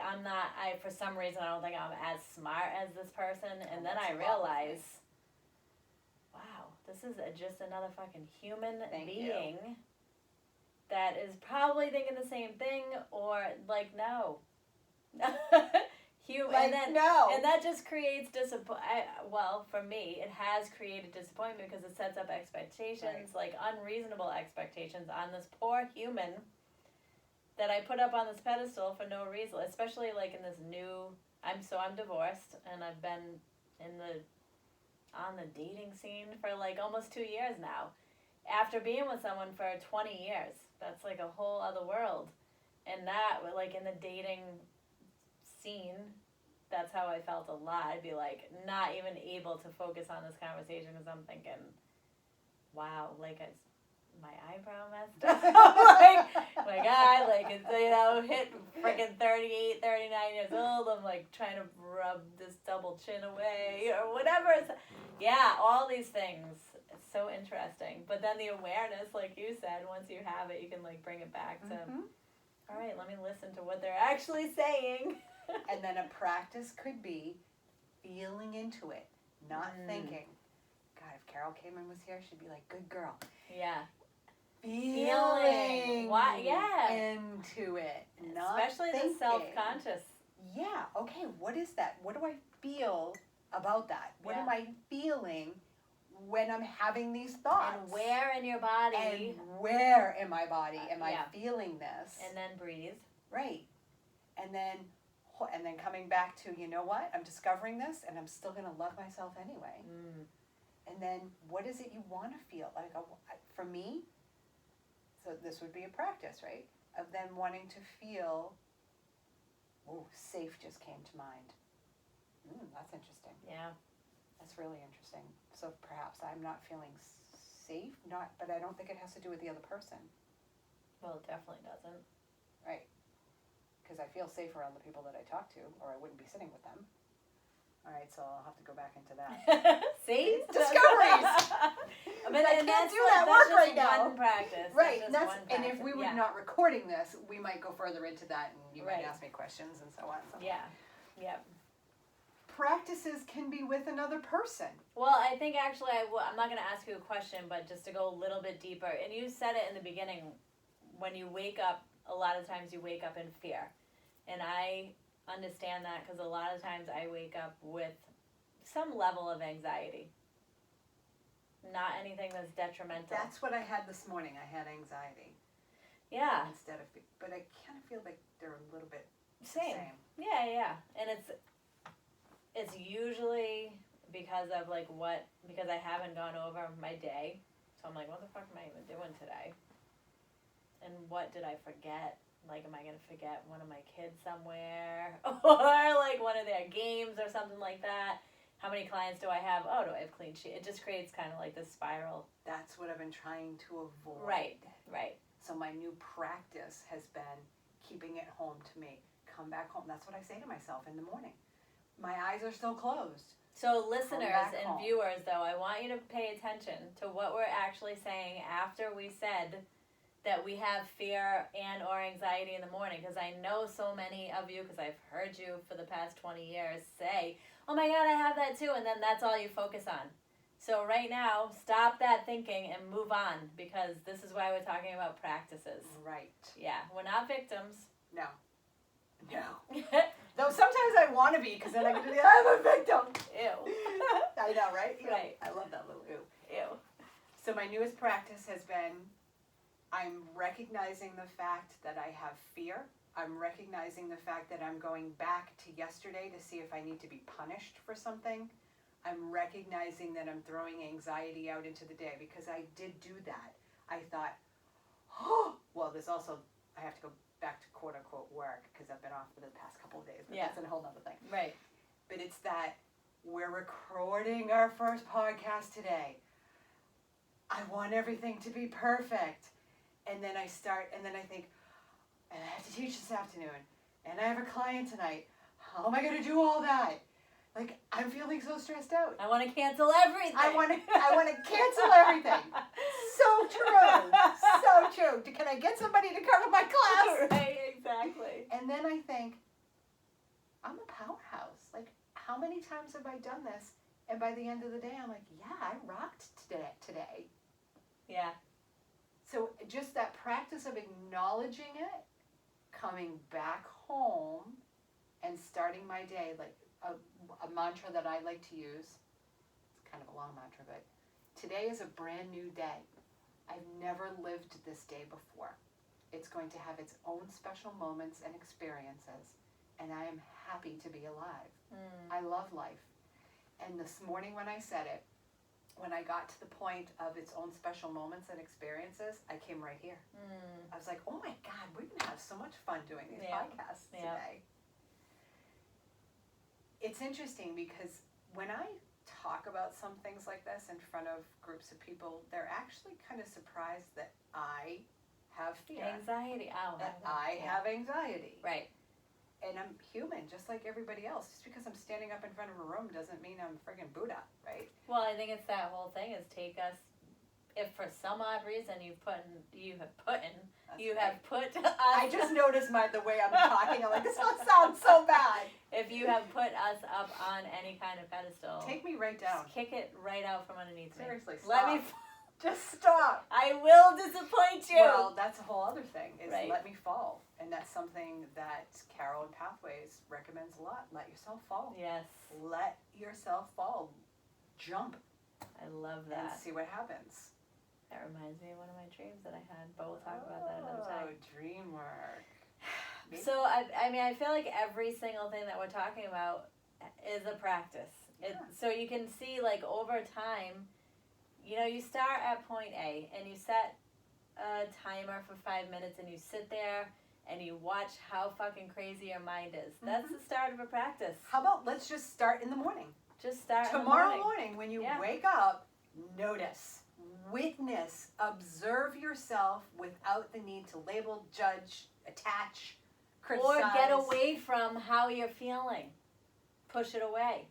for some reason I don't think I'm as smart as this person, and then I realize, wow, this is just another fucking human being that is probably thinking the same thing, or like, no.
No.
And that just creates well, for me, it has created disappointment because it sets up expectations, like unreasonable expectations on this poor human that I put up on this pedestal for no reason, especially like in this new, I'm divorced, and I've been on the dating scene for like almost 2 years now. After being with someone for 20 years, that's like a whole other world. And that, like in the dating scene, that's how I felt a lot. I'd be like not even able to focus on this conversation because I'm thinking, wow, like my eyebrow messed up. Like, my God, like, it's, hit freaking 38, 39 years old. I'm like trying to rub this double chin away or whatever. Yeah, all these things. It's so interesting. But then the awareness, like you said, once you have it, you can like bring it back to, all right, let me listen to what they're actually saying.
And then a practice could be feeling into it, not thinking. God, if Carol Kamen was here, she'd be like, good girl.
Yeah.
Feeling
yeah.
into it, not
especially
thinking.
The self-conscious.
Yeah, okay, what is that? What do I feel about that? What am I feeling when I'm having these thoughts?
And where in your body?
And where in my body am I feeling this?
And then breathe.
Right. And then coming back to, you know what? I'm discovering this, and I'm still going to love myself anyway. And then what is it you want to feel? Like, for me, so this would be a practice, right? Of them wanting to feel, safe just came to mind. That's interesting.
Yeah.
That's really interesting. So perhaps I'm not feeling safe, but I don't think it has to do with the other person.
Well, it definitely doesn't.
Right. Because I feel safe around the people that I talk to, or I wouldn't be sitting with them. All right, so I'll have to go back into that.
See?
Discoveries! I can't do that work right now.
One practice.
Right, and if we were not recording this, we might go further into that, and you might ask me questions and so on.
Yeah, yep.
Practices can be with another person.
Well, I think actually I'm not going to ask you a question, but just to go a little bit deeper. And you said it in the beginning, when you wake up, a lot of times you wake up in fear. And I understand that because a lot of times I wake up with some level of anxiety. Not anything that's detrimental.
That's what I had this morning. I had anxiety.
Yeah.
But I kind of feel like they're a little bit
same.
The same.
Yeah. And it's usually because of because I haven't gone over my day. So I'm like, what the fuck am I even doing today? And what did I forget? Like, am I going to forget one of my kids somewhere? Or, like, one of their games or something like that? How many clients do I have? Oh, do I have clean sheet? It just creates kind of like this spiral.
That's what I've been trying to avoid.
Right.
So my new practice has been keeping it home to me. Come back home. That's what I say to myself in the morning. My eyes are still closed.
So listeners and viewers, though, I want you to pay attention to what we're actually saying after we said that we have fear and or anxiety in the morning, because I know so many of you, because I've heard you for the past 20 years say, oh my God, I have that too, and then that's all you focus on. So right now, stop that thinking and move on, because this is why we're talking about practices.
Right.
Yeah, we're not victims.
No. Though sometimes I want to be, because then I get to be, I'm a victim.
Ew.
I know, right?
Right.
I love that little ew.
Ew.
So my newest practice has been, I'm recognizing the fact that I have fear. I'm recognizing the fact that I'm going back to yesterday to see if I need to be punished for something. I'm recognizing that I'm throwing anxiety out into the day, because I did do that. I thought, there's also, I have to go back to quote unquote work, because I've been off for the past couple of days, but that's a whole other thing.
Right.
But it's that we're recording our first podcast today. I want everything to be perfect. And then I think, and I have to teach this afternoon, and I have a client tonight. How am I going to do all that? Like, I'm feeling so stressed out.
I want to cancel everything.
I want to cancel everything. So true. So true. Can I get somebody to come to my class?
Right, exactly.
And then I think, I'm a powerhouse. Like, how many times have I done this? And by the end of the day, I'm like, yeah, I rocked today.
Yeah.
So just that practice of acknowledging it, coming back home, and starting my day, like a mantra that I like to use. It's kind of a long mantra, but today is a brand new day. I've never lived this day before. It's going to have its own special moments and experiences, and I am happy to be alive. I love life. And this morning when I said it, when I got to the point of its own special moments and experiences, I came right here. I was like, oh my God, we're going to have so much fun doing these podcasts today. It's interesting because when I talk about some things like this in front of groups of people, they're actually kind of surprised that I have fear.
Anxiety.
That I have anxiety.
Right.
And I'm human, just like everybody else. Just because I'm standing up in front of a room doesn't mean I'm friggin' Buddha, right?
Well, I think it's that whole thing is take us, if for some odd reason you have put us.
I just noticed the way I'm talking. I'm like, this don't sound so bad.
If you have put us up on any kind of pedestal,
take me right down.
Just kick it right out from underneath me.
Seriously, stop.
Let me.
Just stop.
I will disappoint you.
Well, that's a whole other thing. Is let me fall, and that's something that Carol in Pathways recommends a lot. Let yourself fall.
Yes.
Let yourself fall. Jump.
I love that.
And see what happens.
That reminds me of one of my dreams that I had, but we'll talk about that another time.
Oh, dream work.
So, I mean, I feel like every single thing that we're talking about is a practice.
Yeah.
So you can see, like, over time, you know, you start at point A and you set a timer for 5 minutes and you sit there and you watch how fucking crazy your mind is. That's the start of a practice.
How about let's just start in the morning?
Just start
tomorrow morning when you wake up, notice, witness, observe yourself without the need to label, judge, attach, criticize.
Or get away from how you're feeling. Push it away,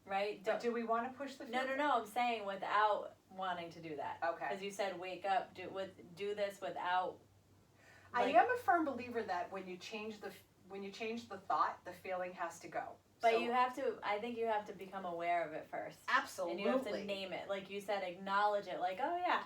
right?
But do we want to push the feeling?
No, I'm saying without wanting to do that.
Okay.
Because you said wake up, do this without.
I am a firm believer that when you change the thought, the feeling has to go.
But you have to. I think you have to become aware of it first.
Absolutely.
And you have to name it, like you said, acknowledge it. Like, oh yeah,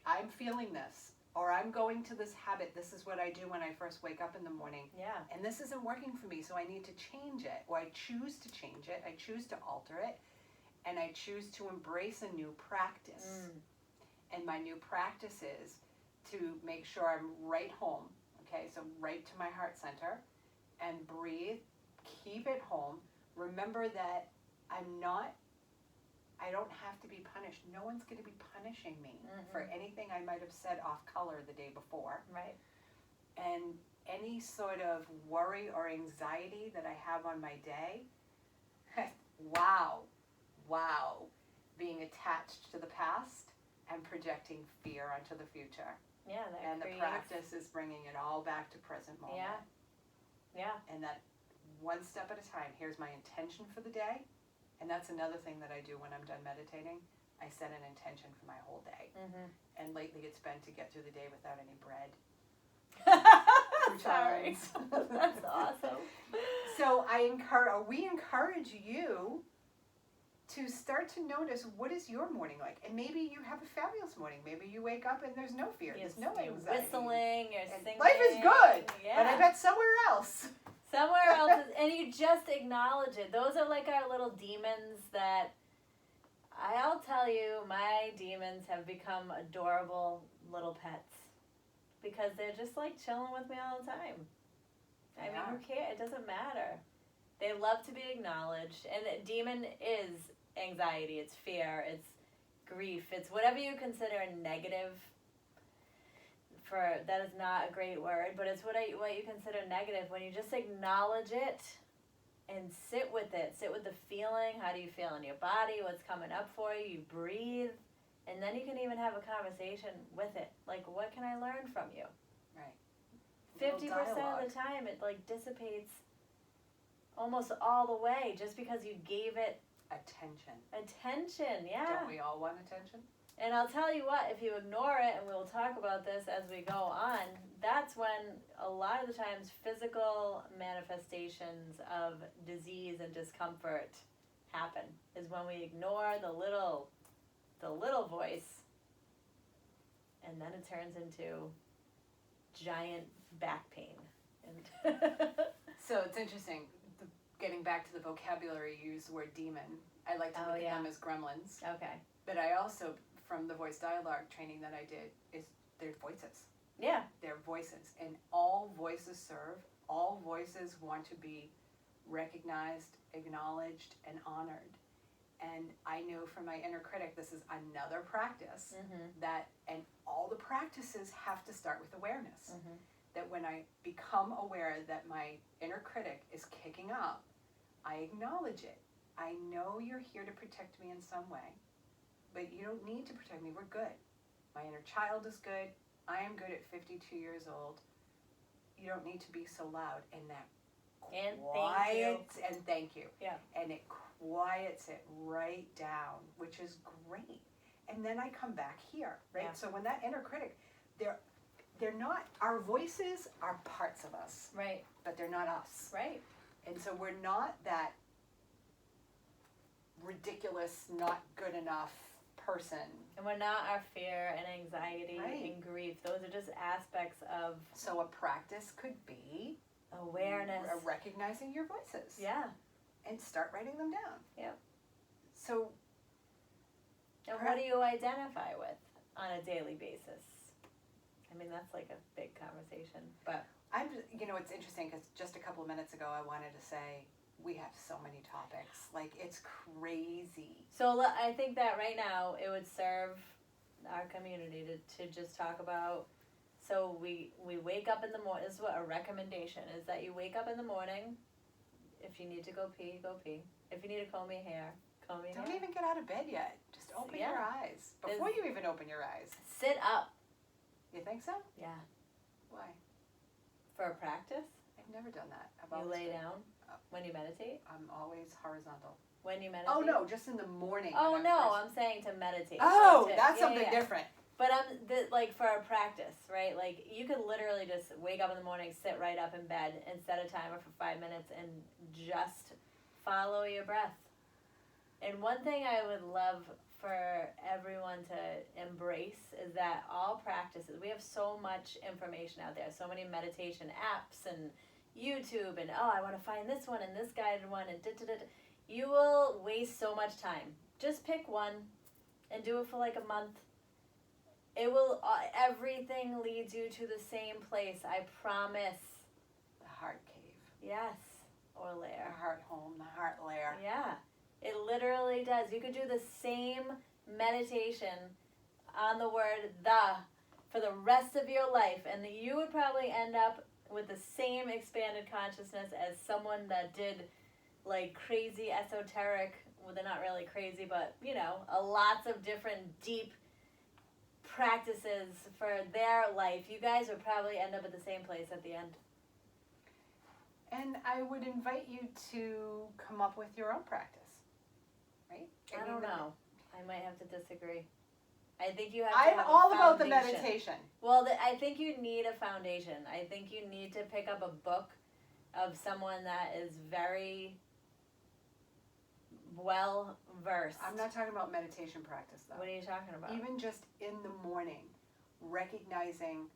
I'm feeling this, or I'm going to this habit. This is what I do when I first wake up in the morning.
Yeah.
And this isn't working for me, so I need to change it, or I choose to change it. I choose to alter it. And I choose to embrace a new practice. And my new practice is to make sure I'm right home, okay? So right to my heart center, and breathe, keep it home. Remember that I don't have to be punished. No one's going to be punishing me for anything I might have said off color the day before.
Right.
And any sort of worry or anxiety that I have on my day, wow, being attached to the past and projecting fear onto the future.
Yeah,
the practice is bringing it all back to present moment.
Yeah.
And that one step at a time. Here's my intention for the day, and that's another thing that I do when I'm done meditating. I set an intention for my whole day. And lately, it's been to get through the day without any bread.
Sorry. That's awesome.
So we encourage you to start to notice what is your morning like. And maybe you have a fabulous morning. Maybe you wake up and there's no fear. There's no anxiety.
You're whistling, you're singing.
Life is good. Yeah. But I bet somewhere else.
And you just acknowledge it. Those are like our little demons that, I'll tell you, my demons have become adorable little pets. Because they're just like chilling with me all the time. I mean, who cares? It doesn't matter. They love to be acknowledged. And a demon is anxiety, it's fear, it's grief, it's whatever you consider negative. That is not a great word, but it's what you consider negative. When you just acknowledge it and sit with it, sit with the feeling. How do you feel in your body? What's coming up for you? You breathe. And then you can even have a conversation with it. Like, what can I learn from you?
Right.
50% of the time, it like dissipates almost all the way just because you gave it attention. Yeah.
Don't we all want attention?
And I'll tell you what, if you ignore it, and we'll talk about this as we go on, that's when a lot of the times physical manifestations of disease and discomfort happen. Is when we ignore the little voice, and and then it turns into giant back pain. And
So it's interesting, getting back to the vocabulary, you use the word demon. I like to look at them as gremlins.
Okay.
But I also, from the voice dialogue training that I did, is they're voices.
Yeah.
They're voices. And all voices serve, all voices want to be recognized, acknowledged, and honored. And I know from my inner critic, this is another practice that, and all the practices have to start with awareness. That when I become aware that my inner critic is kicking up, I acknowledge it. I know you're here to protect me in some way, but you don't need to protect me. We're good. My inner child is good. I am good at 52 years old. You don't need to be so loud. And that quiets, and thank you.
Yeah. And
it quiets it right down, which is great. And then I come back here, right?
Yeah.
So when that inner critic, they're not, our voices are parts of us.
Right.
But they're not us.
Right.
And so we're not that ridiculous, not good enough person.
And we're not our fear and anxiety and grief. Those are just aspects of...
So a practice could be...
awareness.
Recognizing your voices.
Yeah.
And start writing them down.
Yeah.
So...
And what do you identify with on a daily basis? I mean, that's like a big conversation, but...
it's interesting because just a couple of minutes ago I wanted to say we have so many topics. Like, it's crazy.
So I think that right now it would serve our community to just talk about, so we wake up in the morning, this is what a recommendation is, that you wake up in the morning, if you need to go pee, go pee. If you need to comb your hair, comb your hair.
Don't even get out of bed yet. Just open your eyes. Before you even open your eyes.
Sit up.
You think so?
Yeah.
Why?
For a practice?
I've never done that.
You lay down when you meditate?
I'm always horizontal.
When you meditate?
Oh, no, just in the morning.
Oh, no, I'm saying to meditate.
Oh, that's something different.
But like for a practice, right? Like you could literally just wake up in the morning, sit right up in bed, and set a timer for 5 minutes and just follow your breath. And one thing I would love for everyone to embrace is that all practices, we have so much information out there, so many meditation apps and YouTube, and I want to find this one and this guided one, and you will waste so much time. Just pick one and do it for like a month. It will, everything leads you to the same place, I promise.
The heart cave.
Yes, or lair.
The heart home, the heart lair.
Yeah. It literally does. You could do the same meditation on the word the for the rest of your life, and you would probably end up with the same expanded consciousness as someone that did like crazy esoteric, well, they're not really crazy, but lots of different deep practices for their life. You guys would probably end up at the same place at the end.
And I would invite you to come up with your own practice. Right?
I don't know. I might have to disagree. I think you have to have
I'm all about the
foundation.
meditation.
Well, I think you need a foundation. I think you need to pick up a book of someone that is very well versed.
I'm not talking about meditation practice, though.
What are you talking about?
Even just in the morning, recognizing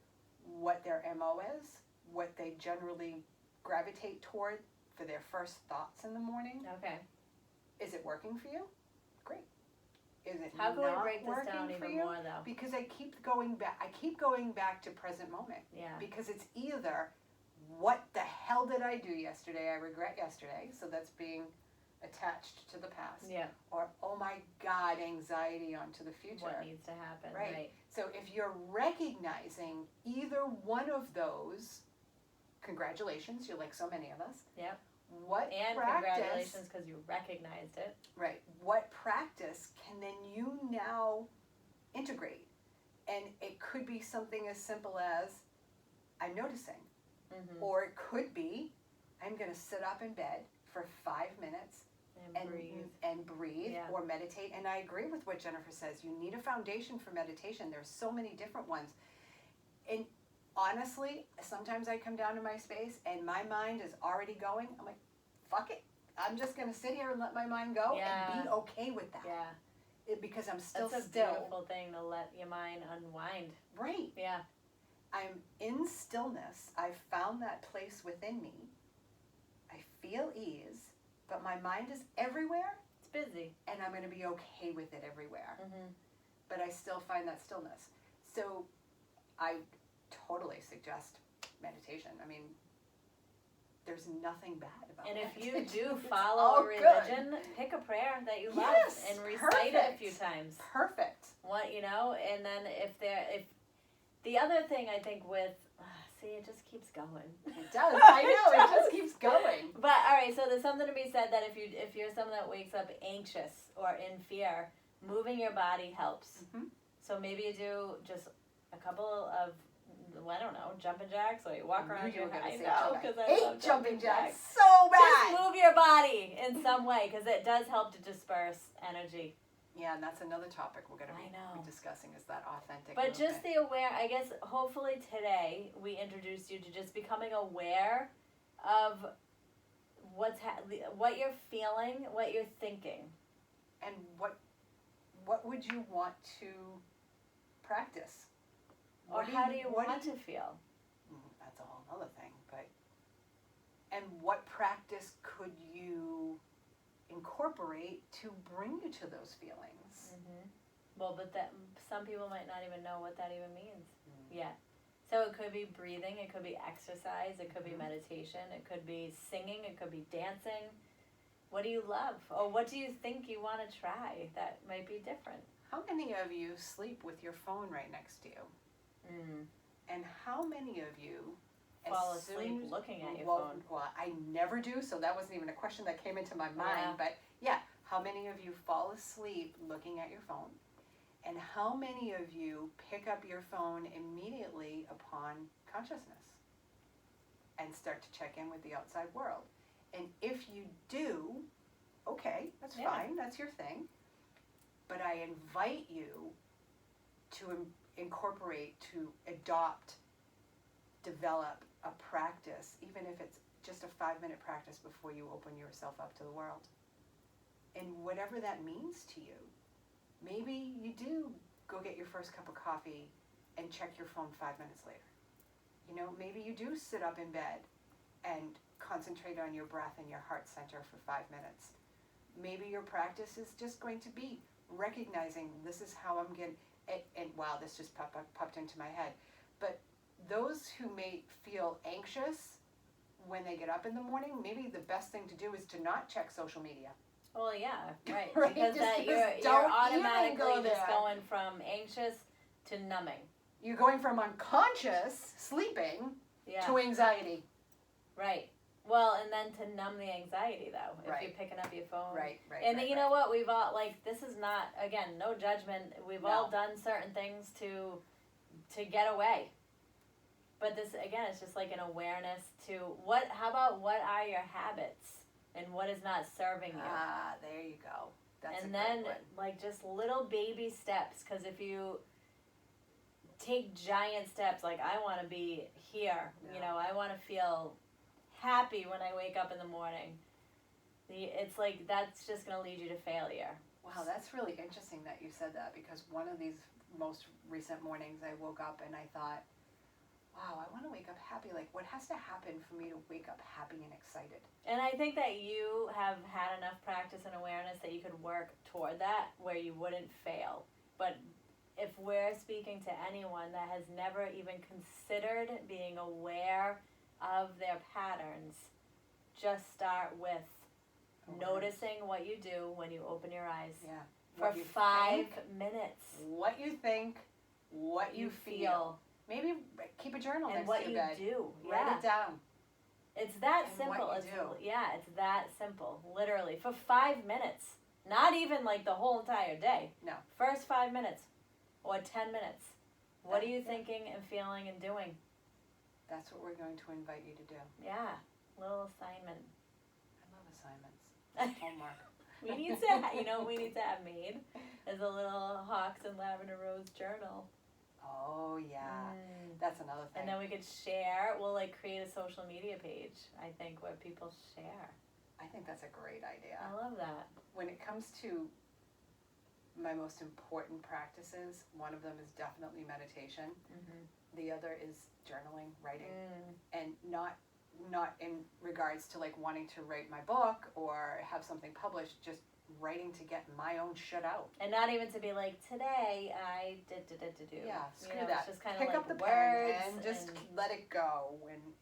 what their MO is, what they generally gravitate toward for their first thoughts in the morning.
Okay.
Is it working for you? Great. Is it
How can
not
we break this down
working for
even
you?
more, though?
Because I keep going back to present moment.
Yeah.
Because it's either, what the hell did I do yesterday? I regret yesterday. So that's being attached to the past.
Yeah.
Or, oh my God, anxiety onto the future.
What needs to happen, right?
So if you're recognizing either one of those, congratulations, you're like so many of us.
Yep.
And
congratulations because you recognized it.
Right. What practice can then you now integrate? And it could be something as simple as, I'm noticing.
Mm-hmm.
Or it could be, I'm going to sit up in bed for 5 minutes and breathe
Yeah.
or meditate. And I agree with what Jennifer says. You need a foundation for meditation. There's so many different ones. And honestly, sometimes I come down to my space and my mind is already going. I'm like, fuck it. I'm just going to sit here and let my mind go and be okay with that.
Yeah.
because I'm still
That's a beautiful thing to let your mind unwind.
Right.
Yeah.
I'm in stillness. I've found that place within me. I feel ease, but my mind is everywhere.
It's busy.
And I'm going to be okay with it everywhere.
Mm-hmm.
But I still find that stillness. So I totally suggest meditation. I mean, there's nothing bad about it.
And if you do follow a religion, pick a prayer that you love and recite it a few times.
Perfect.
What, and then if the other thing I think with, see, it just keeps going.
It does. I know. It just keeps going.
But all right, so there's something to be said that if you're someone that wakes up anxious or in fear, moving your body helps.
Mm-hmm.
So maybe you do just a couple of, I don't know, jumping jacks, or you walk around your house. I know, because I love
jumping jacks. So bad.
Just move your body in some way, because it does help to disperse energy.
Yeah, and that's another topic we're going to be discussing, is that authentic
But
movement.
just the I guess, hopefully today we introduced you to just becoming aware of what you're feeling, what you're thinking.
And what would you want to practice?
Or how do you want to feel?
That's a whole other thing. And what practice could you incorporate to bring you to those feelings?
Mm-hmm. Well, but some people might not even know what that even means yet. So it could be breathing, it could be exercise, it could be meditation, it could be singing, it could be dancing. What do you love? Or what do you think you want to try that might be different?
How many of you sleep with your phone right next to you? And how many of you
fall asleep looking at your phone?
Well, I never do, so that wasn't even a question that came into my mind.
Yeah.
But yeah, how many of you fall asleep looking at your phone? And how many of you pick up your phone immediately upon consciousness and start to check in with the outside world? And if you do, okay, that's fine, that's your thing. But I invite you to incorporate, to adopt, develop a practice, even if it's just a 5-minute practice before you open yourself up to the world. And whatever that means to you, maybe you do go get your first cup of coffee and check your phone 5 minutes later. Maybe you do sit up in bed and concentrate on your breath and your heart center for 5 minutes. Maybe your practice is just going to be recognizing this is how I'm getting, and wow, this just popped into my head. But those who may feel anxious when they get up in the morning, maybe the best thing to do is to not check social media.
Well, yeah, right.
Right?
Because you're automatically just going from anxious to numbing.
You're going from unconscious, sleeping, to anxiety.
Right. Well, and then to numb the anxiety, though, if you're picking up your phone.
Right.
And you know what? We've all, this is not, again, no judgment. We've all done certain things to get away. But this, again, it's just like an awareness to how about what are your habits and what is not serving you?
Ah, there you go. That's
and
a
then,
great one.
just little baby steps, because if you take giant steps, I want to be here, I want to feel happy when I wake up in the morning. It's that's just going to lead you to failure.
Wow, that's really interesting that you said that, because one of these most recent mornings I woke up and I thought, wow, I want to wake up happy. What has to happen for me to wake up happy and excited?
And I think that you have had enough practice and awareness that you could work toward that where you wouldn't fail. But if we're speaking to anyone that has never even considered being aware of their patterns, just start with noticing what you do when you open your eyes.
Yeah.
For 5 minutes.
What you think, what you feel. Maybe keep a journal next to your bed.
And what you do.
Write it down.
It's that
And
simple.
what you do.
It's that simple. Literally. For 5 minutes. Not even the whole entire day.
No.
First 5 minutes. Or 10 minutes. What are you thinking and feeling and doing?
That's what we're going to invite you to do.
Yeah. Little assignment.
I love assignments. Homework.
We need to have made as a little Hawks and Lavender Rose journal.
Oh, yeah. That's another thing.
And then we could share. We'll create a social media page, I think, where people share.
I think that's a great idea.
I love that.
When it comes to my most important practices. One of them is definitely meditation. The other is journaling, writing, and not in regards to like wanting to write my book or have something published, just writing to get my own shit out.
And not even to be like, today I did.
Yeah, screw
that.
that.
It's just kind of
Pick
like
up the
words
pen and just let it go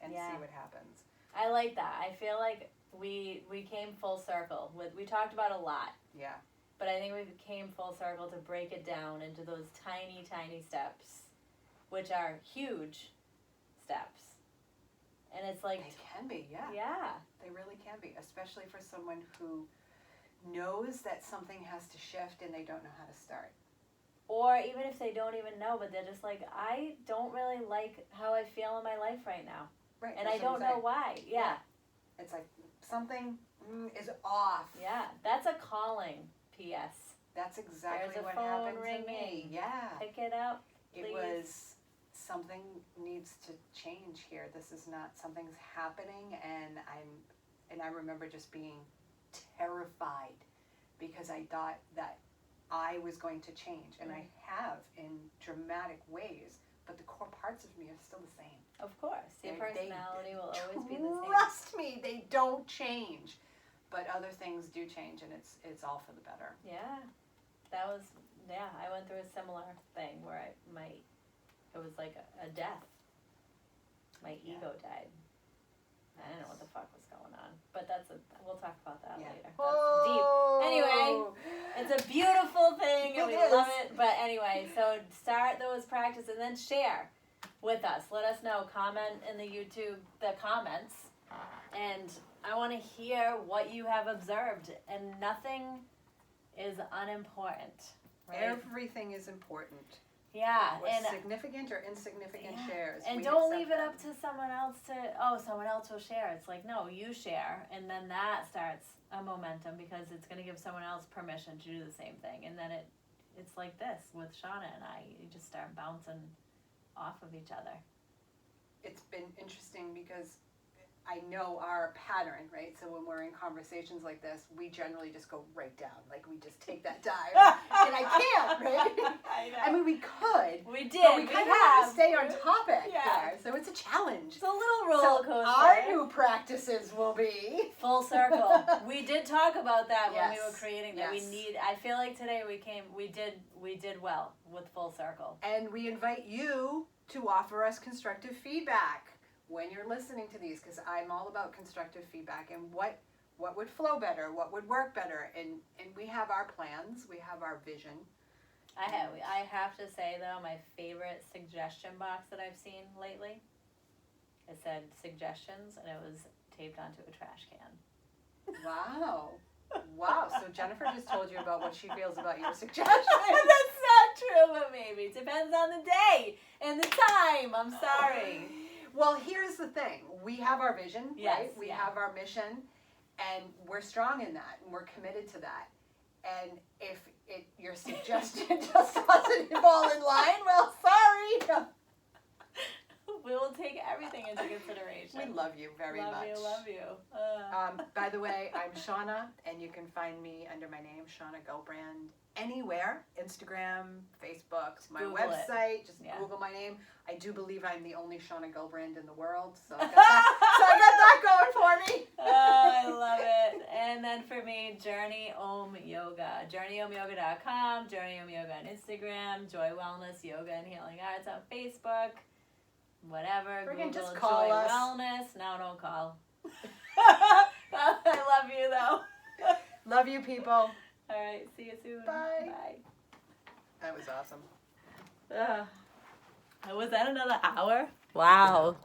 and see what happens.
I like that. I feel like we came full circle. We talked about a lot.
Yeah.
But I think we came full circle to break it down into those tiny, tiny steps, which are huge steps. And it's like...
They can be, yeah.
Yeah.
They really can be, especially for someone who knows that something has to shift and they don't know how to start.
Or even if they don't even know, but they're just like, I don't really like how I feel in my life right now.
Right.
And I don't know why. Yeah.
It's like something is off.
Yeah. That's a calling, P.S.
That's exactly
There's a
what
phone
happened
ringing.
to me. Yeah.
Pick it up, please.
It was something needs to change here. This is not, something's happening, and I remember just being terrified because I thought that I was going to change, and I have in dramatic ways, but the core parts of me are still the same.
Of course. Your personality will always be the same.
Trust me, they don't change. But other things do change, and it's all for the better.
Yeah. I went through a similar thing where it was like a death. My ego died. I don't know what the fuck was going on. But we'll talk about that later. That's deep. Anyway, it's a beautiful thing and we love it. But anyway, so start those practices and then share with us. Let us know. Comment in the YouTube, the comments. And I want to hear what you have observed. And nothing is unimportant. Right?
Everything is important.
Yeah.
What's significant or insignificant shares.
And don't leave it up to someone else someone else will share. It's like, no, you share. And then that starts a momentum because it's going to give someone else permission to do the same thing. And then it's like this with Shauna and I. You just start bouncing off of each other.
It's been interesting because I know our pattern, right? So when we're in conversations like this, we generally just go right down. Like we just take that dive. And I can't, right?
I know.
I mean, we could.
We did.
But we kind of have to stay on topic there. So it's a challenge.
It's a little roller coaster.
Our new practices will be
full circle. We did talk about that when we were creating that.
Yes.
I feel like today we did well with full circle.
And we invite you to offer us constructive feedback when you're listening to these, because I'm all about constructive feedback and what would flow better, what would work better, and we have our plans, we have our vision.
I have to say though, my favorite suggestion box that I've seen lately, it said suggestions and it was taped onto a trash can.
Wow. So Jennifer just told you about what she feels about your suggestion.
That's not true, but maybe. It depends on the day and the time. I'm sorry.
Well, here's the thing. We have our vision, right? We have our mission, and we're strong in that, and we're committed to that. And if your suggestion just doesn't fall in line, well, sorry.
We will take everything into consideration.
We love you very much.
Love you.
By the way, I'm Shauna, and you can find me under my name, Shauna Gelbrand, anywhere. Instagram, Facebook, my
Google
website. Just
Yeah.
Google my name. I do believe I'm the only Shauna Gelbrand in the world, so I got that going for me.
I love it. And then for me, Journey Om Yoga. JourneyOmYoga.com, Journey Om Yoga on Instagram, Joy Wellness, Yoga and Healing Arts on Facebook. Whatever.
Friggin'
Google
just call
Joy
us.
Wellness. No, don't call. I love you though.
Love you, people.
All right. See you soon.
Bye.
Bye.
That was awesome.
Was that another hour? Wow.